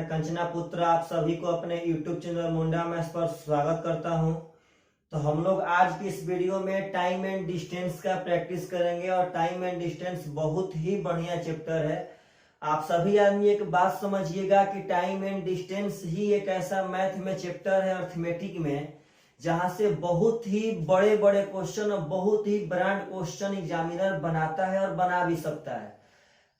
मैं कंचना पुत्र आप सभी को अपने YouTube चैनल मुंडा मैथ्स पर स्वागत करता हूं। तो हम लोग आज की इस वीडियो में टाइम एंड डिस्टेंस का प्रैक्टिस करेंगे और टाइम एंड डिस्टेंस बहुत ही बढ़िया चैप्टर है। आप सभी आदमी एक बात समझिएगा कि टाइम एंड डिस्टेंस ही एक ऐसा मैथ में चैप्टर है अर्थमेटिक में जहां से बहुत ही बड़े बड़े क्वेश्चन और बहुत ही ब्रांड क्वेश्चन एग्जामिनर बनाता है और बना भी सकता है।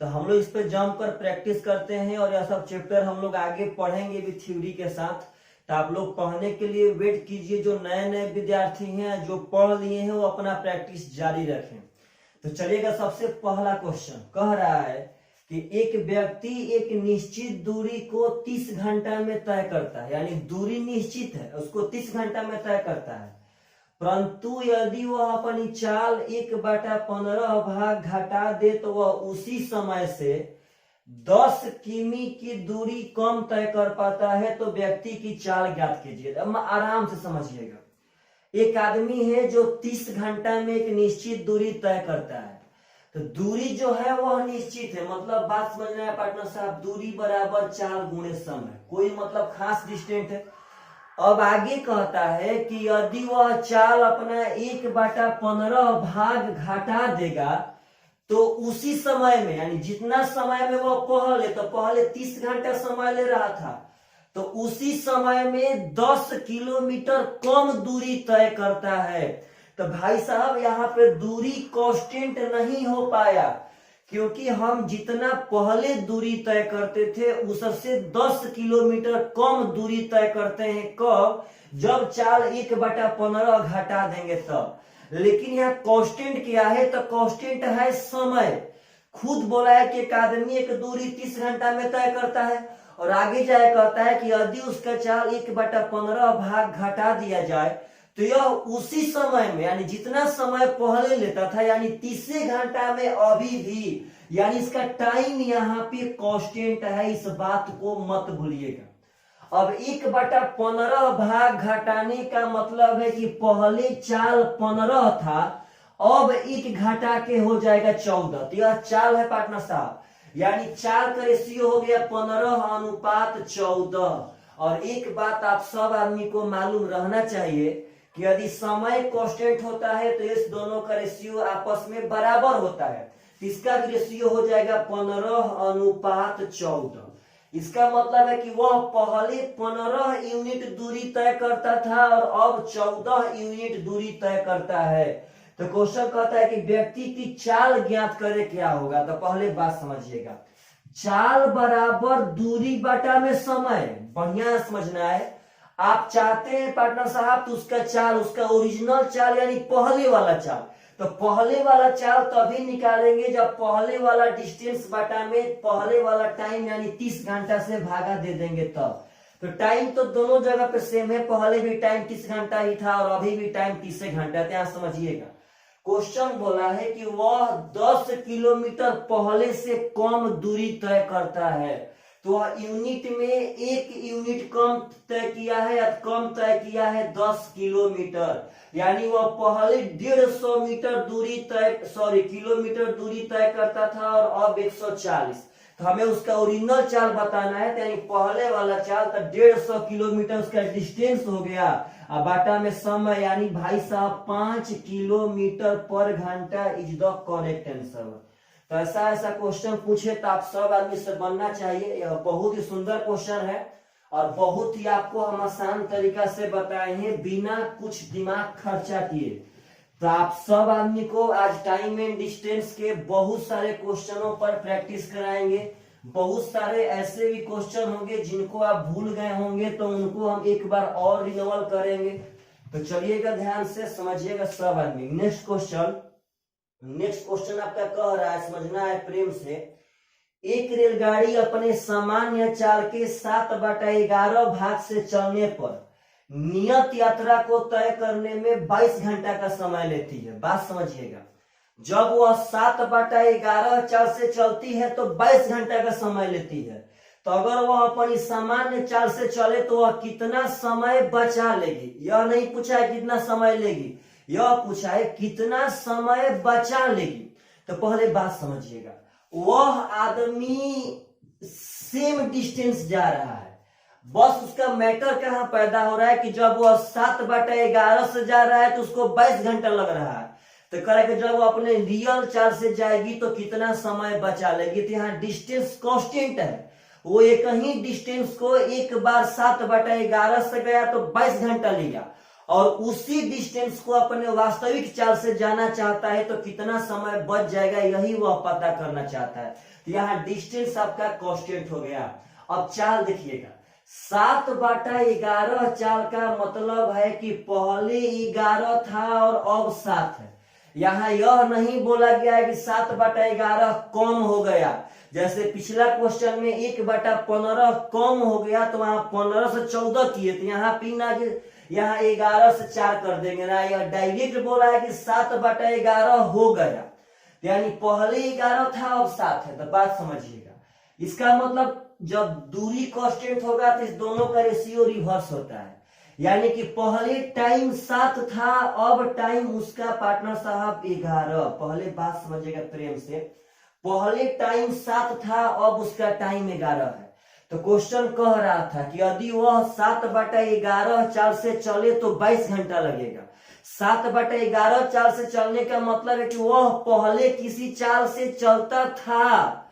तो हम लोग इस पे जंप कर प्रैक्टिस करते हैं और यह सब चैप्टर हम लोग आगे पढ़ेंगे भी थ्योरी के साथ। तो आप लोग पढ़ने के लिए वेट कीजिए। जो नए नए विद्यार्थी हैं जो पढ़ लिए हैं वो अपना प्रैक्टिस जारी रखें। तो चलिएगा, सबसे पहला क्वेश्चन कह रहा है कि एक व्यक्ति एक निश्चित दूरी को 30 घंटा में तय करता है, यानी दूरी निश्चित है, उसको 30 घंटा में तय करता है, परंतु यदि वह अपनी चाल 1/15 भाग घटा दे तो वह उसी समय से 10 किमी की दूरी कम तय कर पाता है। तो व्यक्ति की चाल ज्ञात कीजिए। अब आराम से समझिएगा, एक आदमी है जो 30 घंटा में एक निश्चित दूरी तय करता है। तो दूरी जो है वह निश्चित है, मतलब बात समझना है पार्टनर साहब, दूरी बराबर चाल गुणे समय, कोई मतलब खास डिस्टेंस है। अब आगे कहता है कि यदि वह चाल अपना 1/15 भाग घटा देगा तो उसी समय में, यानी जितना समय में वह पहले, तो पहले 30 घंटा समय ले रहा था, तो उसी समय में 10 किलोमीटर कम दूरी तय करता है। तो भाई साहब यहाँ पे दूरी कांस्टेंट नहीं हो पाया, क्योंकि हम जितना पहले दूरी तय करते थे उससे 10 किलोमीटर कम दूरी तय करते हैं। कब? जब चाल 1/15 घटा देंगे तब। लेकिन यहाँ कांस्टेंट क्या है? तो कांस्टेंट है समय। खुद बोला है कि एक आदमी एक दूरी 30 घंटा में तय करता है, और आगे जाए कहता है कि यदि उसका चाल 1/15 भाग घटा दिया जाए तो यह उसी समय में, यानी जितना समय पहले लेता था, यानी 30 घंटा में अभी भी, यानी इसका टाइम यहाँ पे कांस्टेंट है। इस बात को मत भूलिएगा। अब 1/15 भाग घटाने का मतलब है कि पहले चाल 15 था, अब 1 घटा के हो जाएगा 14। तो यह चाल है पार्टनर साहब, यानी चाल का रेशियो हो गया 15:14। और एक बात आप सब आदमी को मालूम रहना चाहिए कि यदि समय कांस्टेंट होता है तो इस दोनों का रेशियो आपस में बराबर होता है। तो इसका भी रेशियो हो जाएगा 15:14। इसका मतलब है कि वह पहले 15 यूनिट दूरी तय करता था और अब 14 यूनिट दूरी तय करता है। तो क्वेश्चन कहता है कि व्यक्ति की चाल ज्ञात करे, क्या होगा? तो पहले बात समझिएगा, चाल बराबर दूरी बटा में समय। बढ़िया समझना है। आप चाहते हैं पार्टनर साहब तो उसका चाल, उसका ओरिजिनल चाल यानी पहले वाला चाल, तो पहले वाला चाल तभी निकालेंगे जब पहले वाला डिस्टेंस बटा में पहले वाला टाइम यानी 30 घंटा से भागा दे देंगे तब। तो टाइम तो दोनों जगह पे सेम है, पहले भी टाइम 30 घंटा ही था और अभी भी टाइम 30 घंटा है। यहाँ समझिएगा, क्वेश्चन बोला है कि वह 10 किलोमीटर पहले से कम दूरी तय करता है। तो यूनिट में 1 यूनिट कम तय किया है या कम तय किया है 10 किलोमीटर, यानी वह पहले 150 मीटर दूरी किलोमीटर दूरी तय करता था और अब 140। तो हमें उसका ओरिजिनल चाल बताना है, तो यानी पहले वाला चाल तो 150 किलोमीटर उसका डिस्टेंस हो गया, और बाटा में समय, यानी भाई साहब 5 किलोमीटर पर घंटा इज द करेक्ट आंसर। तो ऐसा क्वेश्चन पूछे तो आप सब आदमी से बनना चाहिए। यह बहुत ही सुंदर क्वेश्चन है और बहुत ही आपको हम आसान तरीका से बताए हैं बिना कुछ दिमाग खर्चा किए। तो आप सब आदमी को आज टाइम एंड डिस्टेंस के बहुत सारे क्वेश्चनों पर प्रैक्टिस कराएंगे। बहुत सारे ऐसे भी क्वेश्चन होंगे जिनको आप भूल गए होंगे, तो उनको हम एक बार और रिन्यूअल करेंगे। तो चलिएगा, ध्यान से समझिएगा सब आदमी। नेक्स्ट क्वेश्चन आपका कह रहा है, समझना है प्रेम से। एक रेलगाड़ी अपने सामान्य चाल के 7/11 भाग से चलने पर नियत यात्रा को तय करने में 22 घंटा का समय लेती है। बात समझिएगा, जब वह 7/11 चाल से चलती है तो 22 घंटा का समय लेती है। तो अगर वह अपनी सामान्य चाल से चले तो वह कितना समय बचा लेगी? यह नहीं पूछा है कितना समय लेगी, यह पूछा है कितना समय बचा लेगी। तो पहले बात समझिएगा, वह आदमी सेम डिस्टेंस जा रहा है। बस उसका मैटर कहाँ पैदा हो रहा है कि जब वो 7/11 से जा रहा है तो उसको 22 घंटा लग रहा है, तो करेक्ट जब वो अपने रियल चाल से जाएगी तो कितना समय बचा लेगी। तो यहाँ डिस्टेंस कांस्टेंट है, वो एक ही डिस्टेंस को एक बार 7/11 से गया तो 22 घंटा लिया, और उसी डिस्टेंस को अपने वास्तविक चाल से जाना चाहता है तो कितना समय बच जाएगा, यही वह पता करना चाहता है। तो यहाँ डिस्टेंस आपका कांस्टेंट हो गया। अब चाल देखिएगा, 7/11 चाल का मतलब है कि पहले 11 था और अब 7 है। यहाँ यह नहीं बोला गया है कि 7/11 कम हो गया, जैसे पिछला क्वेश्चन में 1/15 कम हो गया तो वहां 15 से 14 किए, तो यहाँ पिन आ गया, यहाँ 11 से 4 कर देंगे ना। यह डायरेक्ट बोला है कि 7/11 हो गया, यानी पहले 11 था अब 7 है। तो बात समझिएगा, इसका मतलब जब दूरी कांस्टेंट होगा तो इस दोनों का रेशियो रिवर्स होता है, यानी कि पहले टाइम 7 था, अब टाइम उसका पार्टनर साहब 11। पहले बात समझिएगा प्रेम से, पहले टाइम 7 था, अब उसका टाइम 11 है। तो क्वेश्चन कह रहा था कि यदि वह 7/11 चाल से चले तो 22 घंटा लगेगा। 7/11 चाल से चलने का मतलब है कि वह पहले किसी चाल से चलता था,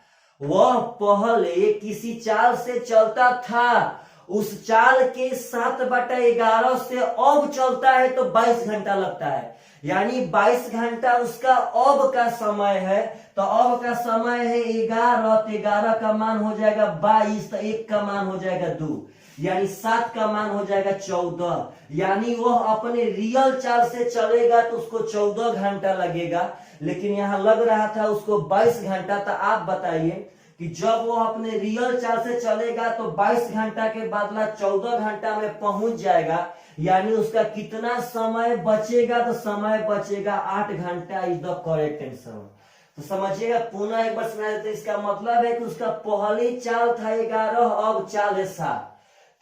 वह पहले किसी चाल से चलता था, उस चाल के 7/11 से अब चलता है तो 22 घंटा लगता है, यानी 22 घंटा उसका अब का समय है। तो अब का समय है 11, तो 11 का मान हो जाएगा 22, तो 1 का मान हो जाएगा 2, यानी 7 का मान हो जाएगा 14। यानी वह अपने रियल चाल से चलेगा तो उसको 14 घंटा लगेगा, लेकिन यहाँ लग रहा था उसको 22 घंटा। तो आप बताइए कि जब वो अपने रियल चाल से चलेगा तो 22 घंटा के बदला 14 घंटा में पहुंच जाएगा, यानी उसका कितना समय बचेगा, तो समय बचेगा 8 घंटा इज द करेक्ट आंसर। तो समझिएगा, पुनः एक बार सुना देते, इसका मतलब है कि उसका पहले चाल था 11, अब चाल है 7।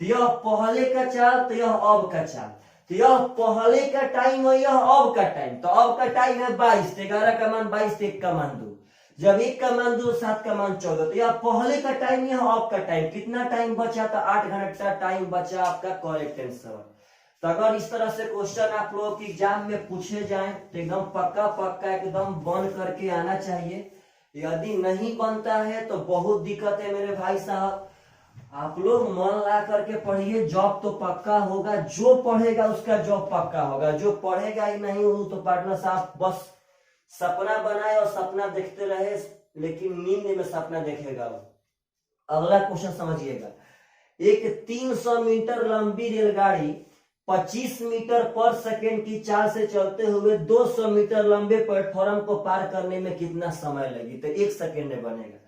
तो यह पहले का चाल, तो यह अब का चाल, तो यह पहले का टाइम है, यह अब का टाइम। तो अब का टाइम है 22, 11 का मान 22, 1 का मान 2, जब 1 का मान 2, 7 का मान 14। तो यह पहले का टाइम, यह अब का टाइम, कितना टाइम बचा, तो 8 घंटा टाइम बचा, आपका करेक्ट आंसर। तो अगर इस तरह से क्वेश्चन आप लोगों की एग्जाम में पूछे जाएं तो एकदम पक्का पक्का एकदम बन करके आना चाहिए। यदि नहीं बनता है तो बहुत दिक्कत है मेरे भाई साहब। आप लोग मन ला करके पढ़िए, जॉब तो पक्का होगा, जो पढ़ेगा उसका जॉब पक्का होगा, जो पढ़ेगा ही नहीं वो तो पार्टनर साहब बस सपना बनाए और सपना देखते रहे, लेकिन नींद में सपना देखेगा। अगला क्वेश्चन समझिएगा, एक 300 मीटर लंबी रेलगाड़ी 25 मीटर पर सेकेंड की चाल से चलते हुए 200 मीटर लंबे प्लेटफॉर्म को पार करने में कितना समय लगी, तो 1 सेकेंड में बनेगा।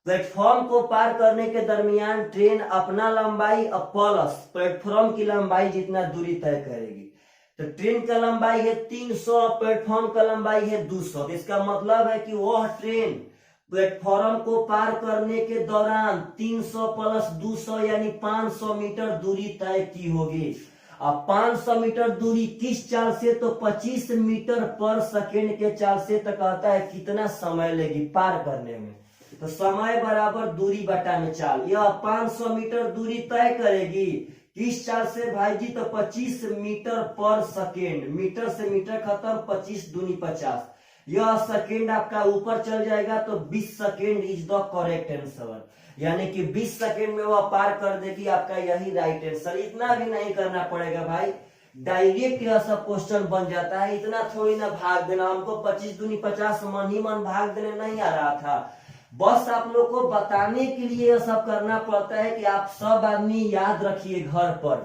प्लेटफॉर्म को पार करने के दरमियान ट्रेन अपना लंबाई प्लस प्लेटफॉर्म की लंबाई जितना दूरी तय करेगी। तो ट्रेन का लंबाई है 300, प्लेटफॉर्म का लंबाई है 200। इसका मतलब है कि वह ट्रेन प्लेटफॉर्म को पार करने के दौरान 300 प्लस 200 यानी 500 मीटर दूरी तय की होगी। अब 500 मीटर दूरी किस चाल से, तो 25 मीटर पर सेकेंड के चाल से। तो कहता है कितना समय लेगी पार करने में, तो समय बराबर दूरी बटा में चाल। यह 500 मीटर दूरी तय करेगी किस चाल से भाई जी, तो 25 मीटर पर सेकेंड, मीटर से मीटर खत्म, 25 दूनी 50, यह सेकेंड आपका ऊपर चल जाएगा तो 20 second is the correct answer, यानी कि 20 सेकेंड में वह पार कर देगी, आपका यही राइट आंसर। इतना भी नहीं करना पड़ेगा भाई, डायरेक्ट यह सब क्वेश्चन बन जाता है, इतना थोड़ी ना भाग देना। हमको 25 दूनी 50 मन ही मन भाग देने नहीं आ रहा था, बस आप लोग को बताने के लिए यह सब करना पड़ता है कि आप सब आदमी याद रखिए। घर पर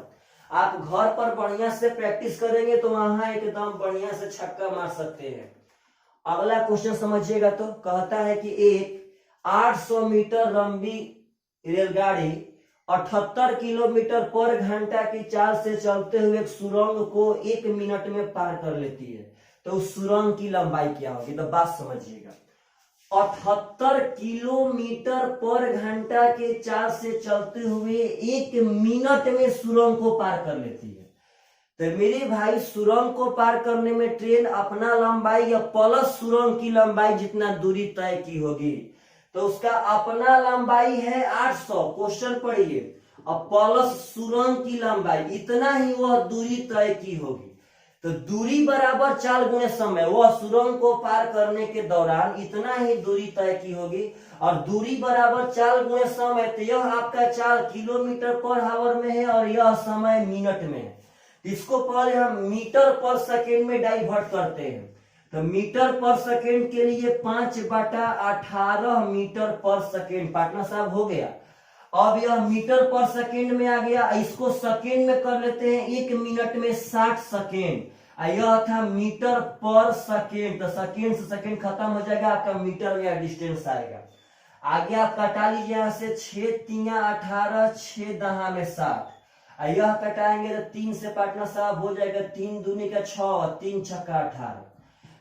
आप घर पर बढ़िया से प्रैक्टिस करेंगे तो वहां एकदम बढ़िया से छक्का मार सकते हैं। अगला क्वेश्चन समझिएगा, तो कहता है कि एक 800 मीटर लंबी रेलगाड़ी 78 किलोमीटर पर घंटा की चाल से चलते हुए एक सुरंग को 1 मिनट में पार कर लेती है, तो उस सुरंग की लंबाई क्या होगी। तो बात समझिएगा, 78 किलोमीटर पर घंटा के चाल से चलते हुए 1 मिनट में सुरंग को पार कर लेती है। तो मेरे भाई सुरंग को पार करने में ट्रेन अपना लंबाई या प्लस सुरंग की लंबाई जितना दूरी तय की होगी, तो उसका अपना लंबाई है 800। क्वेश्चन पढ़िए, अब प्लस सुरंग की लंबाई, इतना ही वह दूरी तय की होगी। तो दूरी बराबर चाल गुणे समय, वह सुरंग को पार करने के दौरान इतना ही दूरी तय की होगी। और दूरी बराबर चाल गुणे समय, तो यह आपका चाल किलोमीटर पर आवर में है और यह समय मिनट में है। इसको पहले हम मीटर पर सेकेंड में डाइवर्ट करते हैं। तो मीटर पर सेकेंड के लिए 5/18 मीटर पर सेकेंड पार्टनर साहब हो गया। अब यह मीटर पर सेकेंड में आ गया, इसको सेकेंड में कर लेते हैं, 1 मिनट में 60 सेकेंड। यह था मीटर पर सेकेंड, तो सेकेंड से सेकेंड खत्म हो जाएगा, आपका मीटर में डिस्टेंस आएगा। आगे आप कटा लीजिए यहाँ से, 6 3 18, 6 10 में 60। यह कटाएंगे तो 3 से पार्टनर साहब हो जाएगा, 3 दूनी का 6, 3 छक्का 18,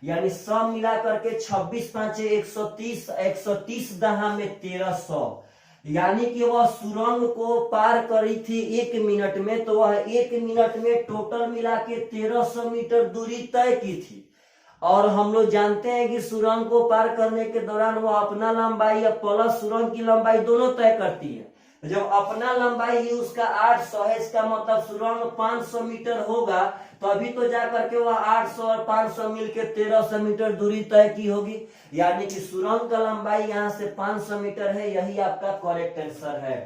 यानी सब मिला करके 26 5 130, 130 10 में 1300। यानी कि वह सुरंग को पार करी थी 1 मिनट में, तो वह 1 मिनट में टोटल मिला के 1300 मीटर दूरी तय की थी। और हम लोग जानते हैं कि सुरंग को पार करने के दौरान वह अपना लंबाई या प्लस सुरंग की लंबाई दोनों तय करती है। जब अपना लंबाई ही उसका 800 है, इसका मतलब सुरंग 500 मीटर होगा, तो अभी तो जाकर के वह 800 और 500 मिलके 1300 मीटर दूरी तय की होगी। यानी कि सुरंग का लंबाई यहाँ से 500 मीटर है, यही आपका करेक्ट आंसर है।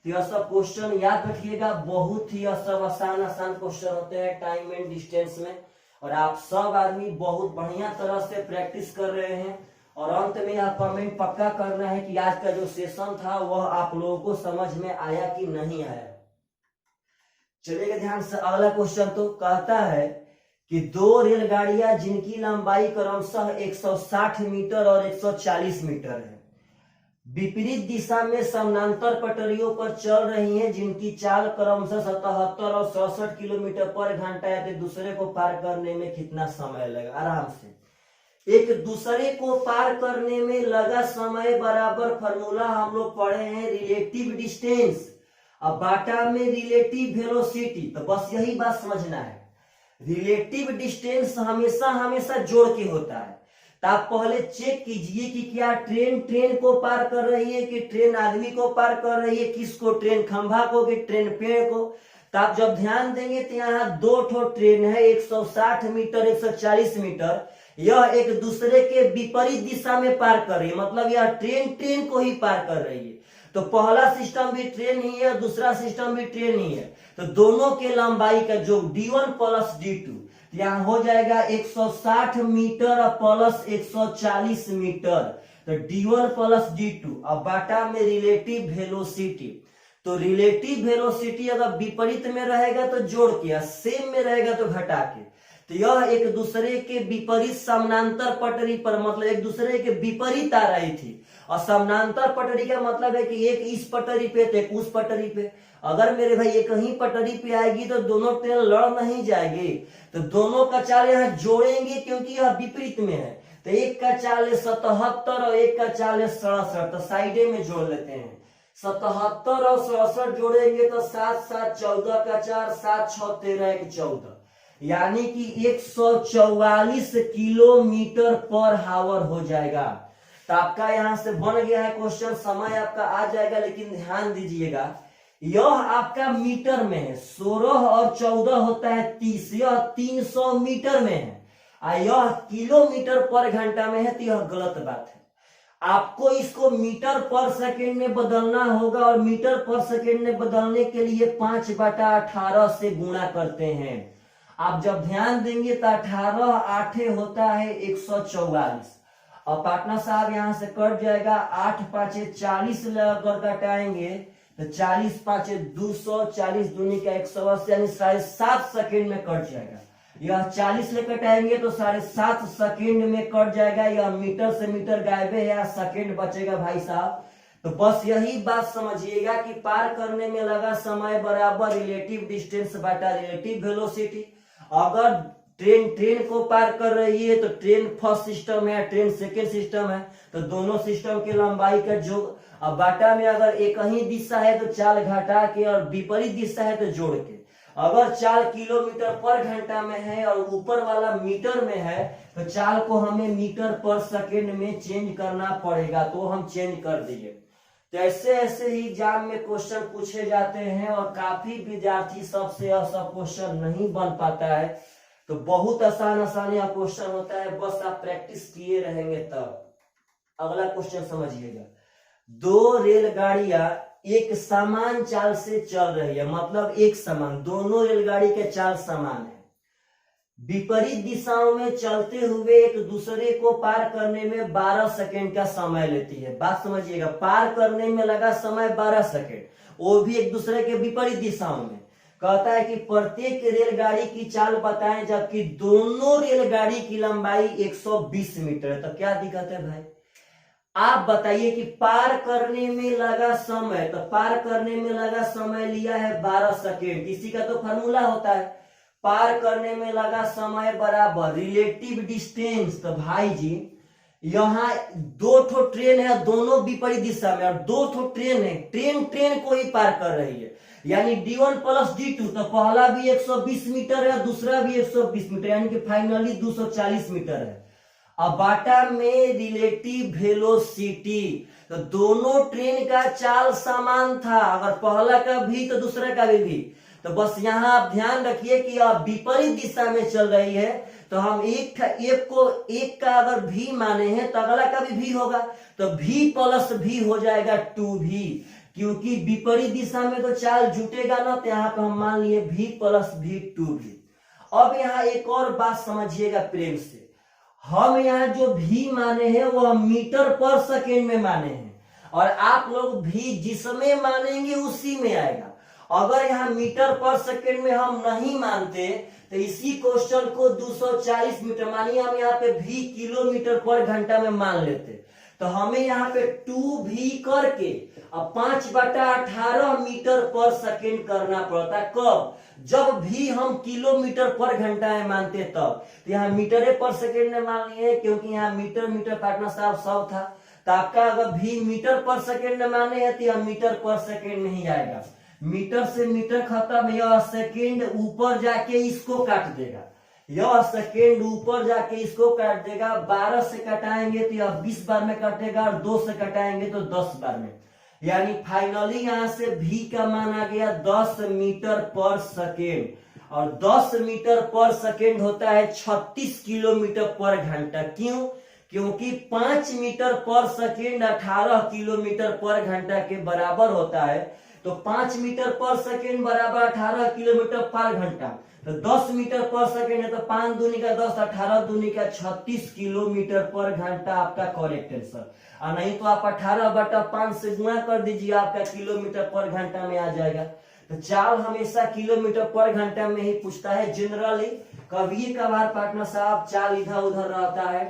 तो यह सब क्वेश्चन याद रखिएगा, बहुत ही सब आसान क्वेश्चन होते हैं टाइम एंड डिस्टेंस में, और आप सब आदमी बहुत बढ़िया तरह से प्रैक्टिस कर रहे हैं। और अंत में यह कमेंट पक्का करना है कि आज का जो सेशन था वह आप लोगों को समझ में आया कि नहीं आया। चलिएगा ध्यान से, अगला क्वेश्चन तो कहता है कि 2 रेलगाड़ियां जिनकी लंबाई क्रमशः 160 मीटर और 140 मीटर है, विपरीत दिशा में समानांतर पटरियों पर चल रही हैं, जिनकी चाल क्रमशः 77 और 67 किलोमीटर पर घंटा है, तो दूसरे को पार करने में कितना समय लगेगा। आराम से, एक दूसरे को पार करने में लगा समय बराबर फॉर्मूला हम लोग पढ़े हैं, रिलेटिव डिस्टेंस अब बाटा में रिलेटिव वेलोसिटी। तो बस यही बात समझना है, रिलेटिव डिस्टेंस हमेशा हमेशा जोड़ के होता है। तो आप पहले चेक कीजिए कि क्या ट्रेन को पार कर रही है, कि ट्रेन आदमी को पार कर रही है, किसको, ट्रेन खंभा को कि ट्रेन पेड़ को। तो आप जब ध्यान देंगे तो यहाँ 2 ठो ट्रेन है, 160 मीटर 140 मीटर, यह एक दूसरे के विपरीत दिशा में पार कर रही है, मतलब यह ट्रेन को ही पार कर रही है। तो पहला सिस्टम भी ट्रेन ही है, दूसरा सिस्टम भी ट्रेन ही है। तो दोनों के लंबाई का जो D1 प्लस D2, यहाँ हो जाएगा 160 मीटर प्लस 140 मीटर, तो D1 प्लस D2। अब बाटा में रिलेटिव वेलोसिटी, तो रिलेटिव वेलोसिटी अगर विपरीत में रहेगा तो जोड़ के, सेम में रहेगा तो घटा के। तो यह एक दूसरे के विपरीत समानांतर पटरी पर, मतलब एक दूसरे के विपरीत आ रही थी। और समानांतर पटरी का मतलब है कि एक इस पटरी पे तो एक उस पटरी पे। अगर मेरे भाई एक ही पटरी पे आएगी तो दोनों ट्रेन लड़ नहीं जाएगी, तो दोनों का चाल यहाँ जोड़ेंगे, क्योंकि यह विपरीत में है। तो एक का चाल है 77 और एक का चाल है 67, तो साइडे में जोड़ लेते हैं। 77 और 67 जोड़ेंगे तो 7 7 14 का 4, 7 6 13 1 14, यानी कि 144 किलोमीटर पर आवर हो जाएगा। तो आपका यहां से बन गया है क्वेश्चन, समय आपका आ जाएगा। लेकिन ध्यान दीजिएगा, यह आपका मीटर में है, 16 और 14 होता है 30, यह 300 मीटर में है, और यह किलोमीटर पर घंटा में है, तो यह गलत बात है। आपको इसको मीटर पर सेकेंड में बदलना होगा, और मीटर पर सेकेंड में बदलने के लिए 5/18 से गुणा करते हैं। आप जब ध्यान देंगे तो 18 8 होता है 144। और पार्टनर साहब यहां से कट जाएगा, 8 5 40 लगाकर कटाएंगे तो 40 5 200, 40 दूनी का 180, यानी 7.5 सेकेंड में कट जाएगा। यह 40 ले कटाएंगे तो 7.5 सेकेंड में कट जाएगा। यह मीटर से मीटर गायबे है, सेकेंड बचेगा भाई साहब। तो बस यही बात समझिएगा कि पार करने में लगा समय बराबर रिलेटिव डिस्टेंस बाटा रिलेटिव वेलोसिटी। अगर ट्रेन को पार कर रही है तो ट्रेन फर्स्ट सिस्टम है, ट्रेन सेकेंड सिस्टम है, तो दोनों सिस्टम के लंबाई का जो, अब बाटा में अगर एक ही दिशा है तो चाल घटा के, और विपरीत दिशा है तो जोड़ के। अगर चाल किलोमीटर पर घंटा में है और ऊपर वाला मीटर में है तो चाल को हमें मीटर पर सेकेंड में चेंज करना पड़ेगा, तो हम चेंज कर दिए। तो ऐसे ऐसे ही एग्जाम में क्वेश्चन पूछे जाते हैं और काफी विद्यार्थी सबसे सब क्वेश्चन नहीं बन पाता है। तो बहुत आसान यह क्वेश्चन होता है, बस आप प्रैक्टिस किए रहेंगे तब। अगला क्वेश्चन समझिएगा, दो रेलगाड़ियां एक समान चाल से चल रही है, मतलब एक समान, दोनों रेलगाड़ी के चाल समान है, विपरीत दिशाओं में चलते हुए एक दूसरे को पार करने में 12 सेकेंड का समय लेती है। बात समझिएगा, पार करने में लगा समय 12 सेकेंड, वो भी एक दूसरे के विपरीत दिशाओं में। कहता है कि प्रत्येक रेलगाड़ी की चाल बताएं जबकि दोनों रेलगाड़ी की लंबाई 120 मीटर है। तो क्या दिक्कत है भाई, आप बताइए कि पार करने में लगा समय, तो पार करने में लगा समय लिया है 12 सेकेंड, इसी का तो फॉर्मूला होता है, पार करने में लगा समय बराबर रिलेटिव डिस्टेंस। तो भाई जी यहाँ दो ठो ट्रेन है, दोनों विपरीत दिशा में, और दो ठो ट्रेन है, ट्रेन को ही पार कर रही है, यानी D1 प्लस D2, तो पहला भी 120 मीटर है, दूसरा भी 120 मीटर, यानी कि फाइनली 240 मीटर है। अब बाटा में रिलेटिव वेलोसिटी, तो दोनों ट्रेन का चाल समान था, अगर पहला का भी तो दूसरा का भी। तो बस यहाँ आप ध्यान रखिए कि आप विपरीत दिशा में चल रही है, तो हम एक का अगर भी माने हैं तो अगला का भी होगा, तो V प्लस भी हो जाएगा 2V, क्योंकि विपरीत दिशा में तो चाल जुटेगा ना, तो यहाँ पे हम मान लिए V प्लस भी 2V। अब यहाँ एक और बात समझिएगा प्रेम से, हम यहाँ जो भी माने हैं वो हम मीटर पर सेकेंड में माने हैं, और आप लोग भी जिसमें मानेंगे उसी में आएगा। अगर यहाँ मीटर पर सेकेंड में हम नहीं मानते तो इसी क्वेश्चन को 240 मीटर, मानिए हम यहाँ पे भी किलोमीटर पर घंटा में मान लेते, तो हमें यहाँ पे 2V करके अब 5/18 मीटर पर सेकेंड करना पड़ता। कब, जब भी हम किलोमीटर पर घंटा में मानते तब। तो यहाँ मीटर पर सेकेंड में मान लिए, क्योंकि यहाँ मीटर पार्टनर साहब सब था, तो आपका अगर भी मीटर पर सेकेंड में माने हैं तो यह मीटर पर सेकेंड नहीं आएगा, मीटर से मीटर खत्म, यह सेकेंड ऊपर जाके इसको काट देगा, यह सेकेंड ऊपर जाके इसको काट देगा। 12 से कटाएंगे तो यह 20 बार में कटेगा, और 2 से कटाएंगे तो 10 बार में, यानी फाइनली यहां से V का मान आ गया 10 मीटर पर सेकेंड, और 10 मीटर पर सेकेंड होता है 36 किलोमीटर पर घंटा। क्यों, क्योंकि 5 मीटर पर सेकेंड 18 किलोमीटर पर घंटा के बराबर होता है, तो 5 मीटर पर सेकेंड बराबर 18 किलोमीटर पर घंटा, तो 10 मीटर पर सेकेंड है, तो 5 दूनी का 10, 18 दूनी का 36 किलोमीटर पर घंटा आपका करेक्ट आंसर। और नहीं तो आप 18/5 से गुणा कर दीजिए, आपका किलोमीटर पर घंटा में आ जाएगा। तो चाल हमेशा किलोमीटर पर घंटा में ही पूछता है जनरली, कभी कभार पार्टनर साहब चाल इधर उधर रहता है।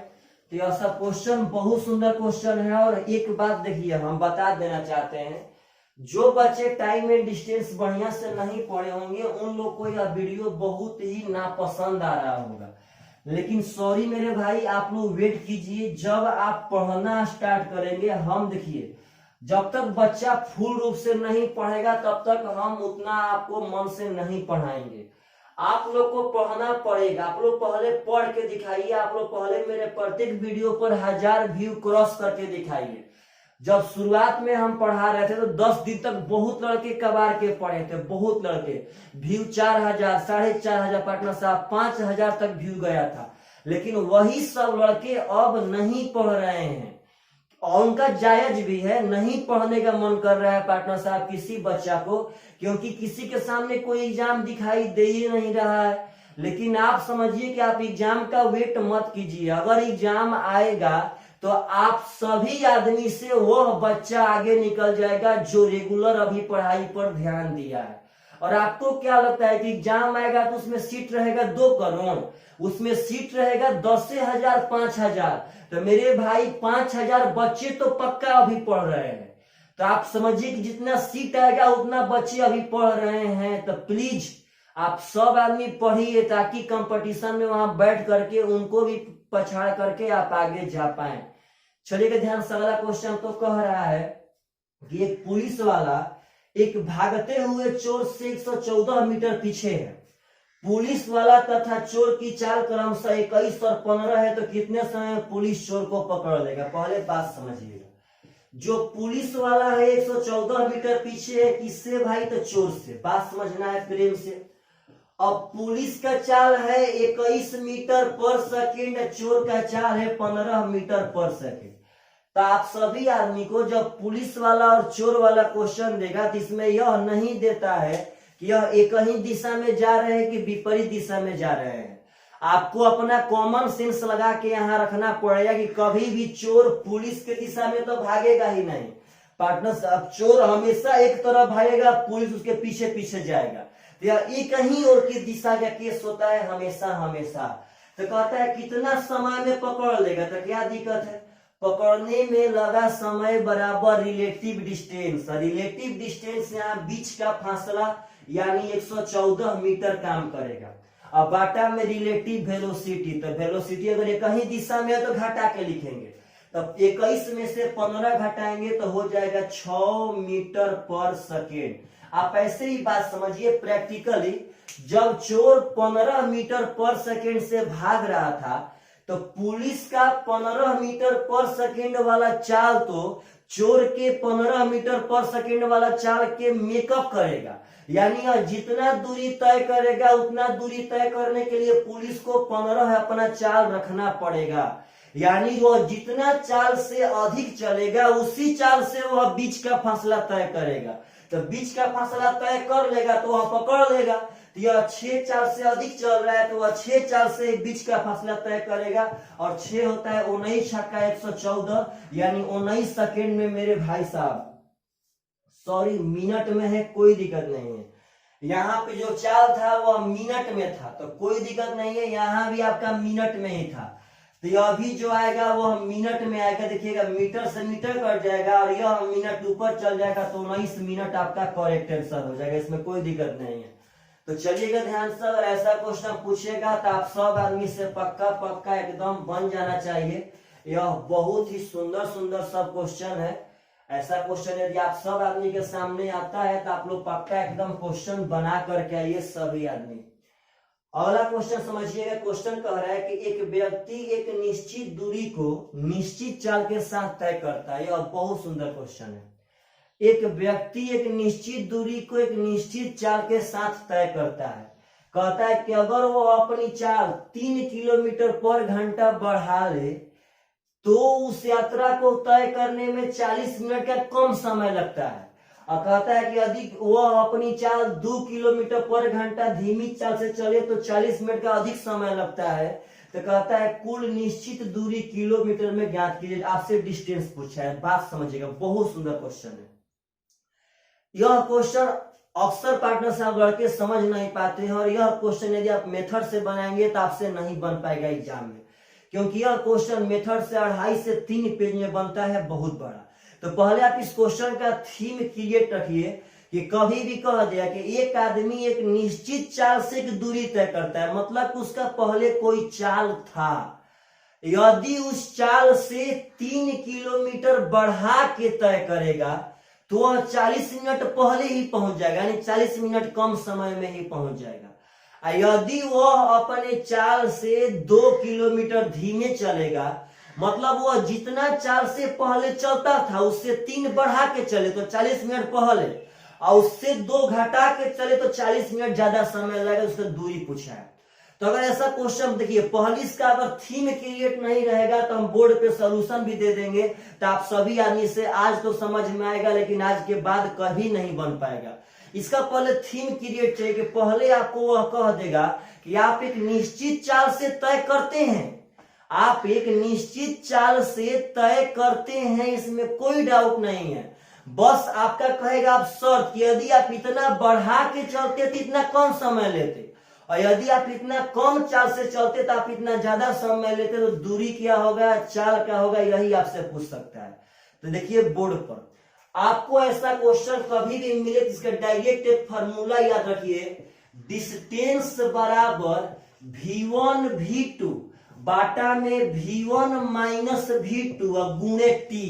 तो यह सब क्वेश्चन बहुत सुंदर क्वेश्चन है। और एक बात देखिए, हम बता देना चाहते हैं, जो बच्चे टाइम एंड डिस्टेंस बढ़िया से नहीं पढ़े होंगे उन लोग को यह वीडियो बहुत ही नापसंद आ रहा होगा, लेकिन सॉरी मेरे भाई, आप लोग वेट कीजिए, जब आप पढ़ना स्टार्ट करेंगे, हम देखिए जब तक बच्चा फुल रूप से नहीं पढ़ेगा तब तक हम उतना आपको मन से नहीं पढ़ाएंगे। आप लोग को पढ़ना पड़ेगा, आप लोग पहले पढ़ के दिखाइए, आप लोग पहले मेरे प्रत्येक वीडियो पर 1000 व्यू क्रॉस करके दिखाइए। जब शुरुआत में हम पढ़ा रहे थे तो 10 दिन तक बहुत लड़के कबार के पढ़े थे, बहुत लड़के, व्यू 4000, 4500, पार्टनर साहब 5000 तक व्यू गया था, लेकिन वही सब लड़के अब नहीं पढ़ रहे हैं, और उनका जायज भी है, नहीं पढ़ने का मन कर रहा है पार्टनर साहब किसी बच्चा को, क्योंकि किसी के सामने कोई एग्जाम दिखाई दे ही नहीं रहा है। लेकिन आप समझिए कि आप एग्जाम का वेट मत कीजिए, अगर एग्जाम आएगा तो आप सभी आदमी से वह बच्चा आगे निकल जाएगा जो रेगुलर अभी पढ़ाई पर ध्यान दिया है। और आपको क्या लगता है कि एग्जाम आएगा तो उसमें सीट रहेगा 2 करोड़, उसमें सीट रहेगा 10,000, 5,000, तो मेरे भाई 5,000 बच्चे तो पक्का अभी पढ़ रहे हैं। तो आप समझिए कि जितना सीट आएगा उतना बच्चे अभी पढ़ रहे हैं। तो प्लीज आप सब आदमी पढ़िए, ताकि कंपटीशन में वहां बैठ करके उनको भी पछाड़ करके आप आगे जा पाए। चलिए ध्यान से, अगला क्वेश्चन तो कह रहा है कि एक पुलिस वाला एक भागते हुए चोर से 114 मीटर पीछे है। पुलिस वाला तथा चोर की चाल क्रमशः 21 और 15 है, तो कितने समय में पुलिस चोर को पकड़ लेगा? पहले बात समझिएगा, जो पुलिस वाला है 114 मीटर पीछे है, किससे भाई? तो चोर से। बात समझना है प्रेम से। अब पुलिस का चाल है 21 मीटर पर सेकेंड, चोर का चाल है 15 मीटर पर सेकेंड। तो आप सभी आदमी को जब पुलिस वाला और चोर वाला क्वेश्चन देगा तो इसमें यह नहीं देता है कि यह एक ही दिशा में जा रहे हैं कि विपरीत दिशा में जा रहे हैं। आपको अपना कॉमन सेंस लगा के यहाँ रखना पड़ेगा कि कभी भी चोर पुलिस के दिशा में तो भागेगा ही नहीं पार्टनर। अब चोर हमेशा एक तरफ भागेगा, पुलिस उसके पीछे पीछे जाएगा। तो एक ही और की दिशा का केस होता है हमेशा हमेशा। तो कहता है कितना समय में पकड़ लेगा? तो क्या दिक्कत है? पकड़ने में लगा समय बराबर रिलेटिव डिस्टेंस। रिलेटिव डिस्टेंस यहाँ बीच का फासला यानी 114 मीटर काम करेगा। अब बाटा में रिलेटिव वेलोसिटी, तो वेलोसिटी अगर एक ही दिशा में है तो घटा के लिखेंगे। तब 21 में से 15 घटाएंगे तो हो जाएगा 6 मीटर पर सेकेंड। आप ऐसे ही बात समझिए प्रैक्टिकली, जब चोर 15 मीटर पर सेकेंड से भाग रहा था तो पुलिस का 15 मीटर पर सेकेंड वाला चाल तो चोर के 15 मीटर पर सेकेंड वाला चाल के मेकअप करेगा। यानी जितना दूरी तय करेगा उतना दूरी तय करने के लिए पुलिस को 15 अपना चाल रखना पड़ेगा। यानी वो जितना चाल से अधिक चलेगा उसी चाल से वह बीच का फासला तय करेगा। तो बीच का फासला तय कर लेगा तो वह पकड़ लेगा। तो यह 6 चाल से अधिक चल रहा है तो वह 6 चाल से बीच का फासला तय करेगा। और 6 होता है 19 छक्का 114, यानी 19 सेकेंड में मेरे भाई साहब, सॉरी मिनट में है, कोई दिक्कत नहीं है। यहाँ पे जो चाल था वह मिनट में था तो कोई दिक्कत नहीं है, यहाँ भी आपका मिनट में ही था। तो यह भी जो आएगा वह मिनट में आएगा। देखिएगा मीटर से मीटर कट जाएगा और यह मिनट ऊपर चल जाएगा तो 19 मिनट आपका करेक्ट आंसर हो जाएगा, इसमें कोई दिक्कत नहीं है। तो चलिएगा ध्यान से, अगर ऐसा क्वेश्चन पूछेगा तो आप सब आदमी से पक्का पक्का एकदम बन जाना चाहिए। यह बहुत ही सुंदर सुंदर सब क्वेश्चन है। ऐसा क्वेश्चन यदि आप सब आदमी के सामने आता है तो आप लोग पक्का एकदम क्वेश्चन बना करके आइए सभी आदमी। अगला क्वेश्चन समझिएगा। क्वेश्चन कह रहा है कि एक व्यक्ति एक निश्चित दूरी को निश्चित चाल के साथ तय करता है। यह बहुत सुंदर क्वेश्चन है। एक व्यक्ति एक निश्चित दूरी को एक निश्चित चाल के साथ तय करता है। कहता है कि अगर वो अपनी चाल 3 किलोमीटर पर घंटा बढ़ा ले तो उस यात्रा को तय करने में 40 मिनट का कम समय लगता है। और कहता है कि अधिक वह अपनी चाल 2 किलोमीटर पर घंटा धीमी चाल से चले तो 40 मिनट का अधिक समय लगता है। तो कहता है कुल निश्चित दूरी किलोमीटर में ज्ञात कीजिए। आपसे डिस्टेंस पूछा है, बात समझिएगा, बहुत सुंदर क्वेश्चन है। यह क्वेश्चन अक्सर पार्टनर साहब लड़के समझ नहीं पाते हैं और यह क्वेश्चन यदि आप मेथड से बनाएंगे तो आपसे नहीं बन पाएगा एग्जाम में, क्योंकि यह क्वेश्चन मेथड से 2.5 से 3 पेज में बनता है, बहुत बड़ा। तो पहले आप इस क्वेश्चन का थीम क्रिएट रखिए कि कभी भी कह दिया कि एक आदमी एक निश्चित चाल से एक दूरी तय करता है, मतलब उसका पहले कोई चाल था। यदि उस चाल से 3 किलोमीटर बढ़ा के तय करेगा तो वह 40 मिनट पहले ही पहुंच जाएगा, यानी 40 मिनट कम समय में ही पहुंच जाएगा। यदि वह अपने चाल से 2 किलोमीटर धीमे चलेगा, मतलब वह जितना चाल से पहले चलता था उससे 3 बढ़ा के चले तो 40 मिनट पहले, और उससे 2 घटा के चले तो 40 मिनट ज्यादा समय लगेगा। उससे दूरी पूछा है। तो अगर ऐसा क्वेश्चन देखिए, पहले इसका अगर थीम क्रिएट नहीं रहेगा तो हम बोर्ड पे सोल्यूशन भी दे देंगे तो आप सभी आदमी से आज तो समझ में आएगा, लेकिन आज के बाद कभी नहीं बन पाएगा। इसका पहले थीम क्रिएट चाहिए कि पहले आपको वह कह देगा कि आप एक निश्चित चाल से तय करते हैं, आप एक निश्चित चाल से तय करते हैं, इसमें कोई डाउट नहीं है। बस आपका कहेगा आप शर्त कि यदि आप इतना बढ़ा के चलते तो इतना कम समय लेते, और यदि आप इतना कम चाल से चलते तो आप इतना ज्यादा समय लेते, तो दूरी क्या होगा, चाल क्या होगा, यही आपसे पूछ सकता है। तो देखिए बोर्ड पर आपको ऐसा क्वेश्चन कभी भी मिले तो इसका डायरेक्ट एक फॉर्मूला याद रखिए, डिस्टेंस बराबर V1 V2 बाटा में V1 माइनस V2 गुणे T,